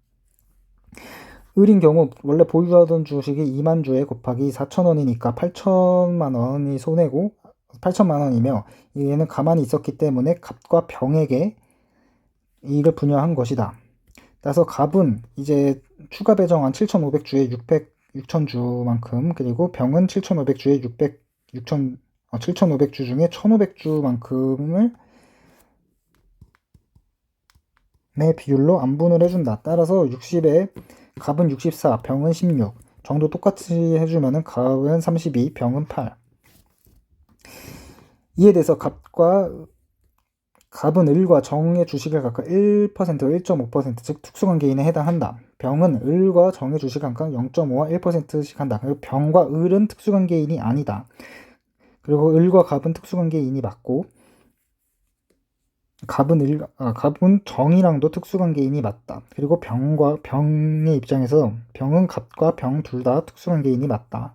을인 경우 원래 보유하던 주식이 2만 주에 곱하기 4,000원이니까 8천만 원이 손해고 8천만 원이며 얘는 가만히 있었기 때문에 갑과 병에게 이익을 분여한 것이다. 따라서 갑은 이제 추가 배정한 7,500주에 6,000주만큼 그리고 병은 7,500주에 7,500주 중에 1,500주만큼을 내 비율로 안분을 해준다. 따라서 60에 갑은 64, 병은 16 정도 똑같이 해주면은 갑은 32, 병은 8. 이에 대해서 갑은 을과 정의 주식을 각각 1%, 1.5%, 즉 특수관계인에 해당한다. 병은 을과 정의 주식을 각각 0.5와 1%씩 한다. 그리고 병과 을은 특수관계인이 아니다. 그리고 을과 갑은 특수관계인이 맞고 갑은 정이랑도 특수관계인이 맞다. 그리고 병의 입장에서 병은 갑과 병 둘 다 특수관계인이 맞다.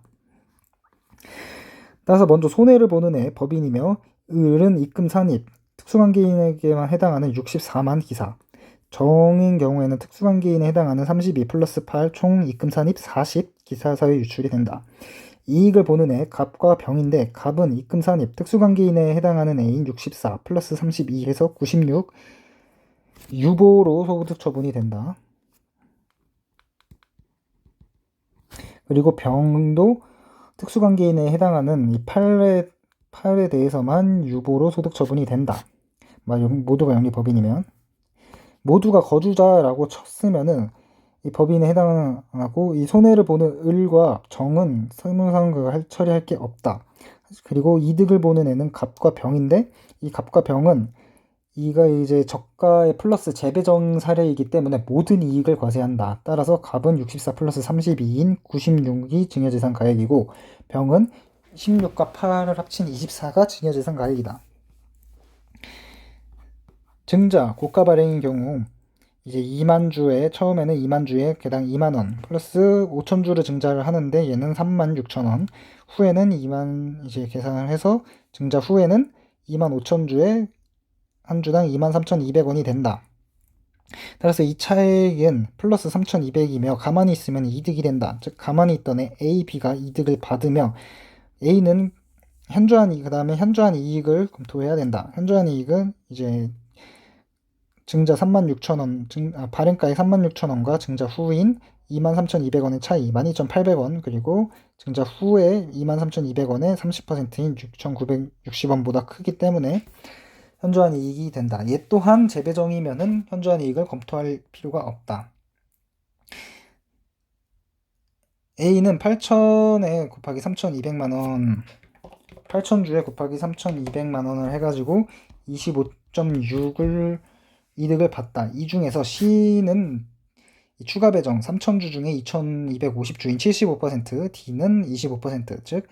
따라서 먼저 손해를 보는 애 법인이며 을은 입금 산입 특수관계인에게만 해당하는 64만 기사, 정인 경우에는 특수관계인에 해당하는 32 플러스 8 총 입금 산입 40 기사사회 유출이 된다. 이익을 보는 애 갑과 병인데 갑은 입금 산입 특수관계인에 해당하는 애인 64 플러스 32 해서 96 유보로 소득 처분이 된다. 그리고 병도 특수관계인에 해당하는 이 8에 대해서만 유보로 소득 처분이 된다. 모두가 영리법인이면 모두가 거주자라고 쳤으면은 이 법인에 해당하고 이 손해를 보는 을과 정은 세무상 처리할 게 없다. 그리고 이득을 보는 애는 갑과 병인데 이 갑과 병은 이가 이제 저가의 플러스 재배정 사례이기 때문에 모든 이익을 과세한다. 따라서 갑은 64 플러스 32인 96이 증여재산 가액이고 병은 16과 8을 합친 24가 증여재산 가액이다. 증자, 고가 발행인 경우 이제 2만 주에 처음에는 2만 주에 개당 2만 원 플러스 5천 주를 증자를 하는데 얘는 3만 6천 원. 후에는 2만 이제 계산을 해서 증자 후에는 2만 5천 주에 한 주당 23,200원이 된다. 따라서 이 차액은 플러스 3,200이며 가만히 있으면 이득이 된다. 즉 가만히 있던 애 A, B가 이득을 받으며 A는 그 다음에 현저한 이익을 검토해야 된다. 현저한 이익은 이제 증자 36,000원, 발행가액 36,000원과 증자 후인 23,200원의 차이 12,800원 그리고 증자 후에 23,200원의 30%인 6,960원보다 크기 때문에 현저한 이익이 된다. 얘 또한 재배정이면은 현저한 이익을 검토할 필요가 없다. A는 8,000에 곱하기 3,200만원 8,000주에 곱하기 3,200만원을 해가지고 25.6을 이득을 봤다. 이 중에서 C는 추가 배정 3,000주 중에 2,250주인 75%, D는 25%, 즉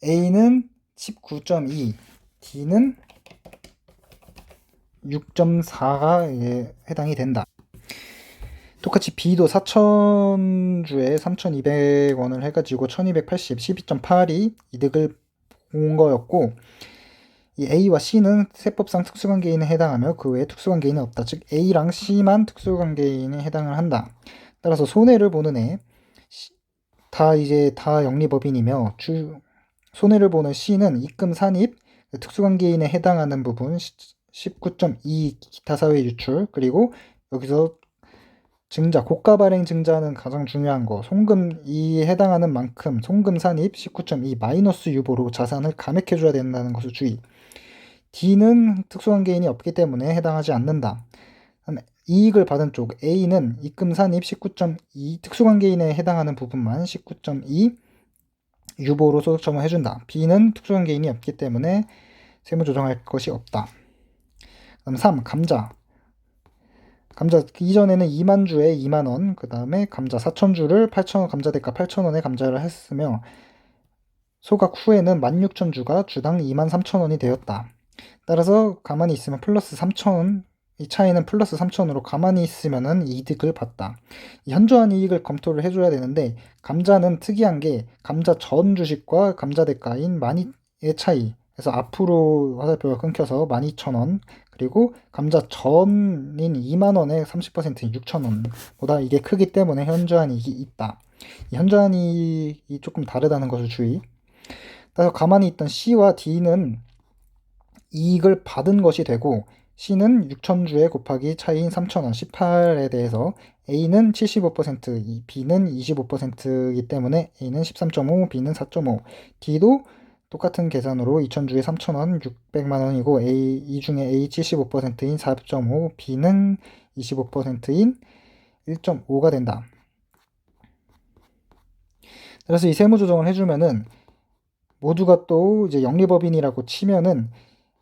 A는 19.2, D는 6.4가 해당이 된다. 똑같이 B도 4,000주에 3,200원을 해가지고 1,280, 12.8이 이득을 본 거였고, 이 A와 C는 세법상 특수관계인에 해당하며 그 외에 특수관계인은 없다. 즉 A랑 C만 특수관계인에 해당을 한다. 따라서 손해를 보는 애, 다 영리법인이며 손해를 보는 C는 입금 산입, 특수관계인에 해당하는 부분 19.2 기타 사회 유출, 그리고 여기서 증자, 고가 발행 증자는 가장 중요한 거. 이 해당하는 만큼 송금 산입 19.2 마이너스 유보로 자산을 감액해줘야 된다는 것을 주의. D는 특수관계인이 없기 때문에 해당하지 않는다. 이익을 받은 쪽 A는 입금 산입 19.2 특수관계인에 해당하는 부분만 19.2 유보로 소득 처분해준다. B는 특수관계인이 없기 때문에 세무조정할 것이 없다. 그다음 3. 감자 이전에는 2만 주에 2만 원, 그 다음에 감자 4,000주를 8,000원, 감자대가 8,000원에 감자를 했으며 소각 후에는 16,000주가 주당 23,000원이 되었다. 따라서 가만히 있으면 플러스 3,000원, 이 차이는 플러스 3,000원으로 가만히 있으면은 이득을 봤다. 이 현저한 이익을 검토를 해줘야 되는데 감자는 특이한 게 감자 전 주식과 감자대가인 12,000의 차이. 그래서 앞으로 화살표가 끊겨서 12,000원, 그리고 감자 전인 2만원의 30%인 6,000원보다 이게 크기 때문에 현저한 이익이 있다. 이 현저한 이익이 조금 다르다는 것을 주의. 따라서 가만히 있던 C와 D는 이익을 받은 것이 되고 C는 6,000주에 곱하기 차이인 3,000원 18에 대해서 A는 75%, B는 25%이기 때문에 A는 13.5, B는 4.5, D도 똑같은 계산으로 2,000주에 3,000원 600만원이고 이 중에 A 75%인 4.5, B는 25%인 1.5가 된다. 그래서 이 세무조정을 해주면은 모두가 또 이제 영리법인이라고 치면은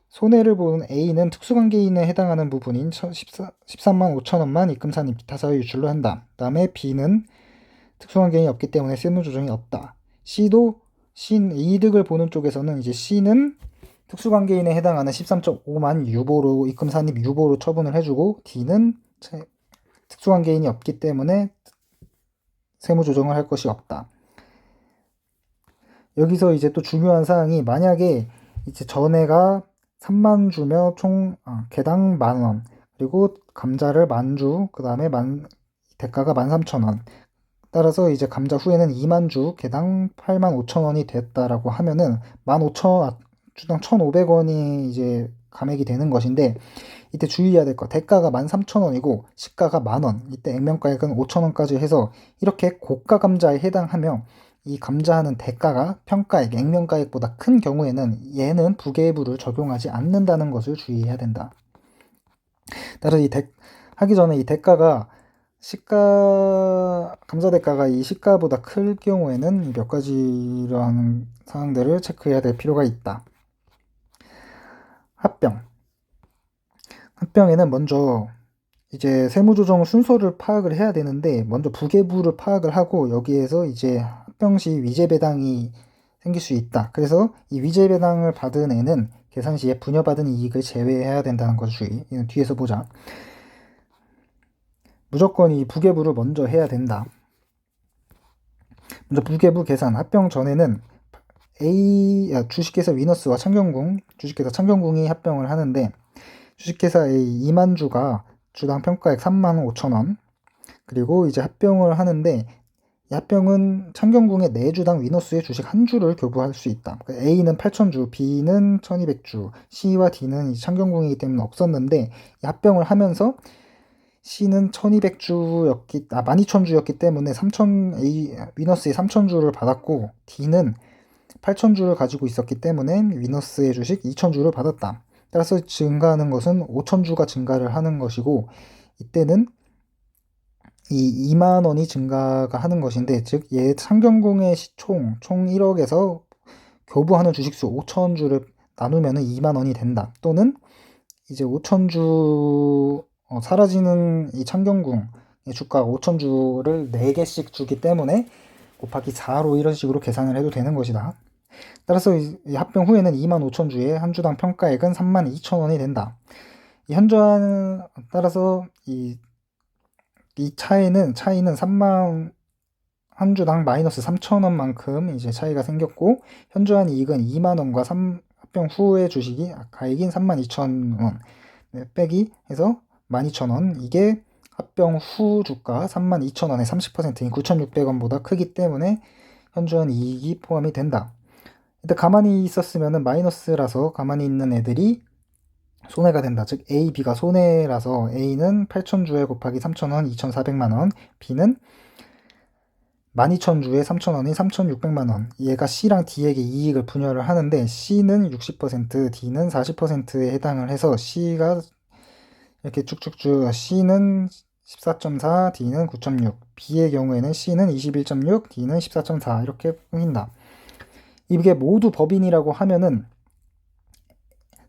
손해를 보는 A는 특수관계인에 해당하는 부분인 13만 5천원만 입금산입 기타사회 유출로 한다. 그 다음에 B는 특수관계인이 없기 때문에 세무조정이 없다. C도 이득을 보는 쪽에서는 이제 C는 특수관계인에 해당하는 13.5만 유보로 입금산입 유보로 처분을 해주고 D는 특수관계인이 없기 때문에 세무조정을 할 것이 없다. 여기서 이제 또 중요한 사항이 만약에 이제 전해가 3만 주며 개당 만원, 그리고 감자를 만주, 그 다음에 대가가 13,000원. 따라서 이제 감자 후에는 2만 주, 개당 8만 5천원이 됐다라고 하면은 15,000원, 주당 1,500원이 이제 감액이 되는 것인데, 이때 주의해야 될 거, 대가가 13,000원이고 시가가 만원, 이때 액면가액은 5,000원까지 해서 이렇게 고가 감자에 해당하며 이 감자하는 대가가 평가액, 액면가액보다 큰 경우에는 얘는 부계부를 적용하지 않는다는 것을 주의해야 된다. 따라서 하기 전에 이 대가가 감자 대가가 이 시가보다 클 경우에는 몇 가지 이러한 사항들을 체크해야 될 필요가 있다. 합병에는 먼저 이제 세무조정 순서를 파악을 해야 되는데 먼저 부계부를 파악을 하고 여기에서 이제 합병 시 위제배당이 생길 수 있다. 그래서 이 위제배당을 받은 애는 계산 시에 분여받은 이익을 제외해야 된다는 것을 주의. 이건 뒤에서 보자. 무조건 이 부계부를 먼저 해야 된다. 먼저 부계부 계산. 합병 전에는 주식회사 위너스와 주식회사 창경궁이 합병을 하는데 주식회사 A 2만 주가 주당 평가액 3만 5천원, 그리고 이제 합병을 하는데 이 합병은 창경궁의 4주당 위너스의 주식 한 주를 교부할 수 있다. 그러니까 A는 8,000주, B는 1,200주, C와 D는 창경궁이기 때문에 없었는데 이 합병을 하면서 C는 12,000주였기 때문에 위너스의 3,000주를 받았고 D는 8,000주를 가지고 있었기 때문에 위너스의 주식 2,000주를 받았다. 따라서 증가하는 것은 5,000주가 증가를 하는 것이고 이때는 이 2만 원이 증가가 하는 것인데, 즉 얘 창경궁의 총 1억에서 교부하는 주식수 5,000주를 나누면 2만 원이 된다. 또는 이제 5,000주 사라지는 이 창경궁의 주가가 5,000주를 4개씩 주기 때문에 곱하기 4로 이런 식으로 계산을 해도 되는 것이다. 따라서 이 합병 후에는 25,000주에 한 주당 평가액은 32,000원이 된다. 따라서 이 이 차이는 3만 한 주당 마이너스 3,000원만큼 이제 차이가 생겼고 현저한 이익은 2만 원과 합병 후의 주식이 가액인 32,000원 빼기 해서 12,000원. 이게 합병 후 주가 32,000원의 30%인 9,600원보다 크기 때문에 현저한 이익이 포함이 된다. 일단 가만히 있었으면은 마이너스라서 가만히 있는 애들이 손해가 된다. 즉 A, B가 손해라서 A는 8,000주에 곱하기 3,000원 2,400만원, B는 12,000주에 3,000원이 3,600만원. 얘가 C랑 D에게 이익을 분열을 하는데 C는 60%, D는 40%에 해당을 해서 C가 이렇게 쭉쭉쭉 C는 14.4, D는 9.6, B의 경우에는 C는 21.6, D는 14.4 이렇게 끊긴다. 이게 모두 법인이라고 하면은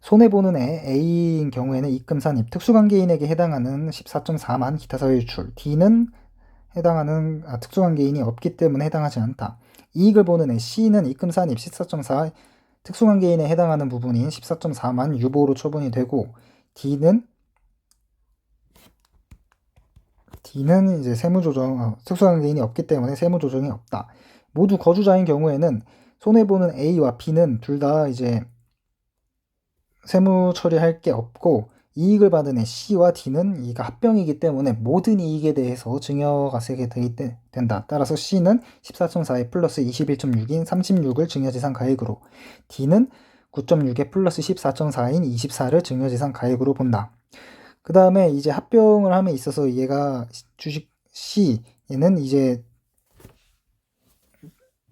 손해보는 애 A인 경우에는 입금산입, 특수관계인에게 해당하는 14.4만 기타 사유출, D는 해당하는 특수관계인이 없기 때문에 해당하지 않다. 이익을 보는 애 C는 입금산입 14.4, 특수관계인에 해당하는 부분인 14.4만 유보로 처분이 되고 D는 이제 세무조정, 특수관계인이 없기 때문에 세무조정이 없다. 모두 거주자인 경우에는 손해보는 A와 B는 둘 다 이제 세무 처리할 게 없고 이익을 받은 애 C와 D는 이가 합병이기 때문에 모든 이익에 대해서 증여가 세게 된다. 따라서 C는 14.4에 플러스 21.6인 36을 증여지상 가액으로, D는 9.6에 플러스 14.4인 24를 증여지상 가액으로 본다. 그 다음에 이제 합병을 함에 있어서 얘가 주식 C에는 이제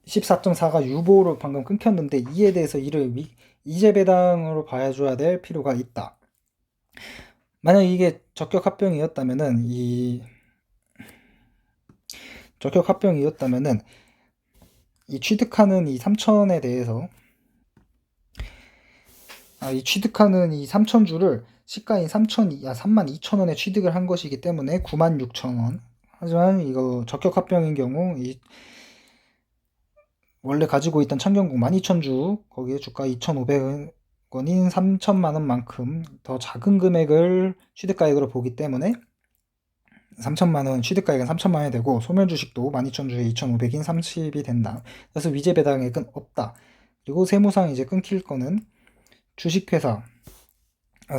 14.4가 유보로 방금 끊겼는데 이에 대해서 이를 이제 배당으로 봐줘야 될 필요가 있다. 만약 이게 적격 합병이었다면은 이 취득하는 이 3천에 대해서 이 취득하는 이 3천주를 시가인 32,000원에 취득을 한 것이기 때문에 96,000원. 하지만 이거 적격 합병인 경우 원래 가지고 있던 창경국 12,000주 거기에 주가 2,500원인 3천만 원만큼 더 작은 금액을 취득가액으로 보기 때문에 3천만 원 취득가액은 3천만 원이 되고 소멸주식도 12,000주에 2,500인 30이 된다. 그래서 위제 배당액은 없다. 그리고 세무상 이제 끊길 거는 주식회사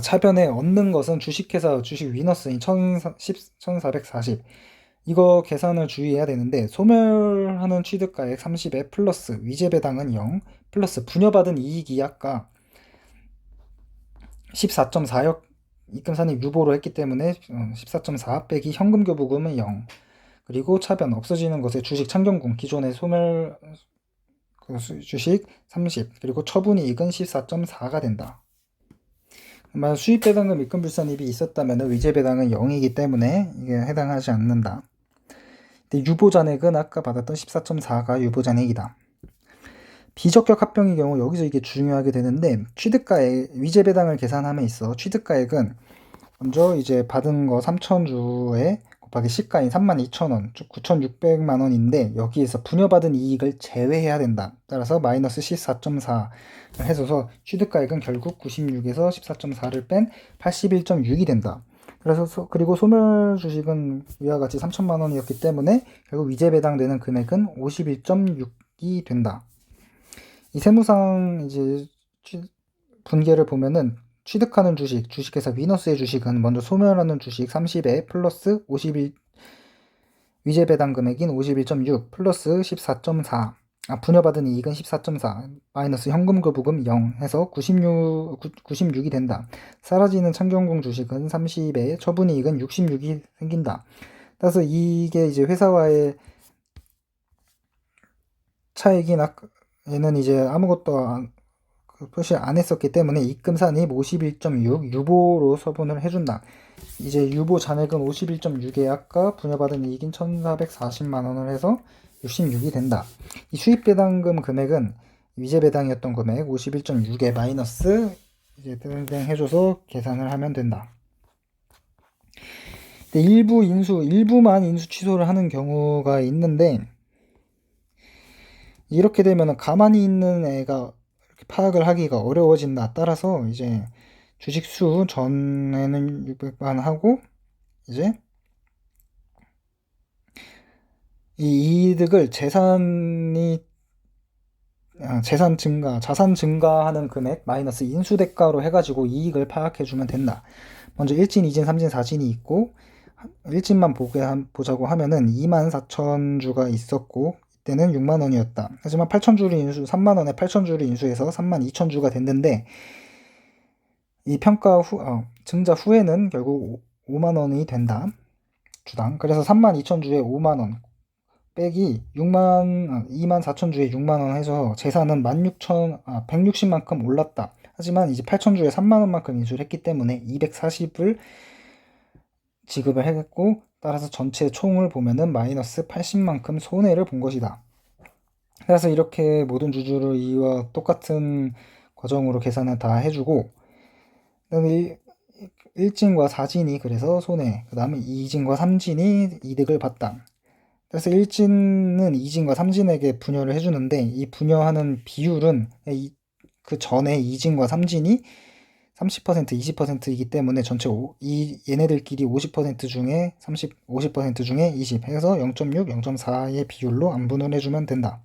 차변에 얻는 것은 주식회사 주식 위너스인 1,440 이거 계산을 주의해야 되는데 소멸하는 취득가액 30에 플러스 위제 배당은 0 플러스 분여받은 이익이 아까 14.4역 입금산입 유보로 했기 때문에 14.4 빼기 현금 교부금은 0 그리고 차변 없어지는 것에 주식 창경궁 기존의 소멸 주식 30 그리고 처분이익은 14.4가 된다. 만약 수입배당금 입금불산입이 있었다면 위제배당은 0이기 때문에 이게 해당하지 않는다. 근데 유보잔액은 아까 받았던 14.4가 유보잔액이다. 비적격 합병의 경우 여기서 이게 중요하게 되는데 취득가액 위제배당을 계산함에 있어 취득가액은 먼저 이제 받은 거 3,000주에 곱하기 시가인 32,000원, 즉 9,600만 원인데 여기에서 분여받은 이익을 제외해야 된다. 따라서 마이너스 14.4를 해줘서 취득가액은 결국 96에서 14.4를 뺀 81.6이 된다. 그리고 소멸 주식은 위와 같이 3천만 원이었기 때문에 결국 위제 배당되는 금액은 51.6이 된다. 이 세무상 이제 분계를 보면은 취득하는 주식회사 위너스의 주식은 먼저 소멸하는 주식 30에 플러스 51 위제 배당 금액인 51.6 플러스 14.4 분여받은 이익은 14.4 마이너스 현금 교부금 0 해서 96이 된다. 사라지는 창경궁 주식은 30에 처분이익은 66이 생긴다. 따라서 이게 이제 회사와의 차익이 얘는 이제 아무것도 표시 안 했었기 때문에 입금산입 51.6 유보로 처분을 해준다. 이제 유보 잔액은 51.6에 아까 분여받은 이익인 1,440만 원을 해서 66이 된다. 이 수입배당금 금액은 위제배당이었던 금액 51.6에 마이너스 이제 땡땡 해줘서 계산을 하면 된다. 근데 일부만 인수 취소를 하는 경우가 있는데 이렇게 되면 가만히 있는 애가 파악을 하기가 어려워진다. 따라서 이제 주식수 전에는 600만 하고 이제 이 이득을 자산 증가하는 금액 마이너스 인수대가로 해가지고 이익을 파악해주면 된다. 먼저 1진, 2진, 3진, 4진이 있고 1진만 보자고 하면은 24,000주가 있었고 이때는 6만 원이었다. 하지만 8,000주를 인수, 3만 원에 8,000주를 인수해서 32,000주가 됐는데 이 증자 후에는 결국 5만 원이 된다. 주당. 그래서 32,000주에 5만 원 빼기 24,000주에 6만 원 해서 재산은 160만큼 올랐다. 하지만 이제 8,000주에 3만 원만큼 인수를 했기 때문에 240을 지급을 했고 따라서 전체 총을 보면은 마이너스 80만큼 손해를 본 것이다. 그래서 이렇게 모든 주주를 이와 똑같은 과정으로 계산을 다 해주고 그다음에 1진과 4진이 그래서 손해, 그 다음에 2진과 3진이 이득을 봤다. 그래서 1진은 2진과 3진에게 분여를 해주는데 이 분여하는 비율은 그 전에 2진과 3진이 30%, 20%이기 때문에 전체 얘네들끼리 50% 중에 50% 중에 20 해서 0.6, 0.4의 비율로 안분을 해주면 된다.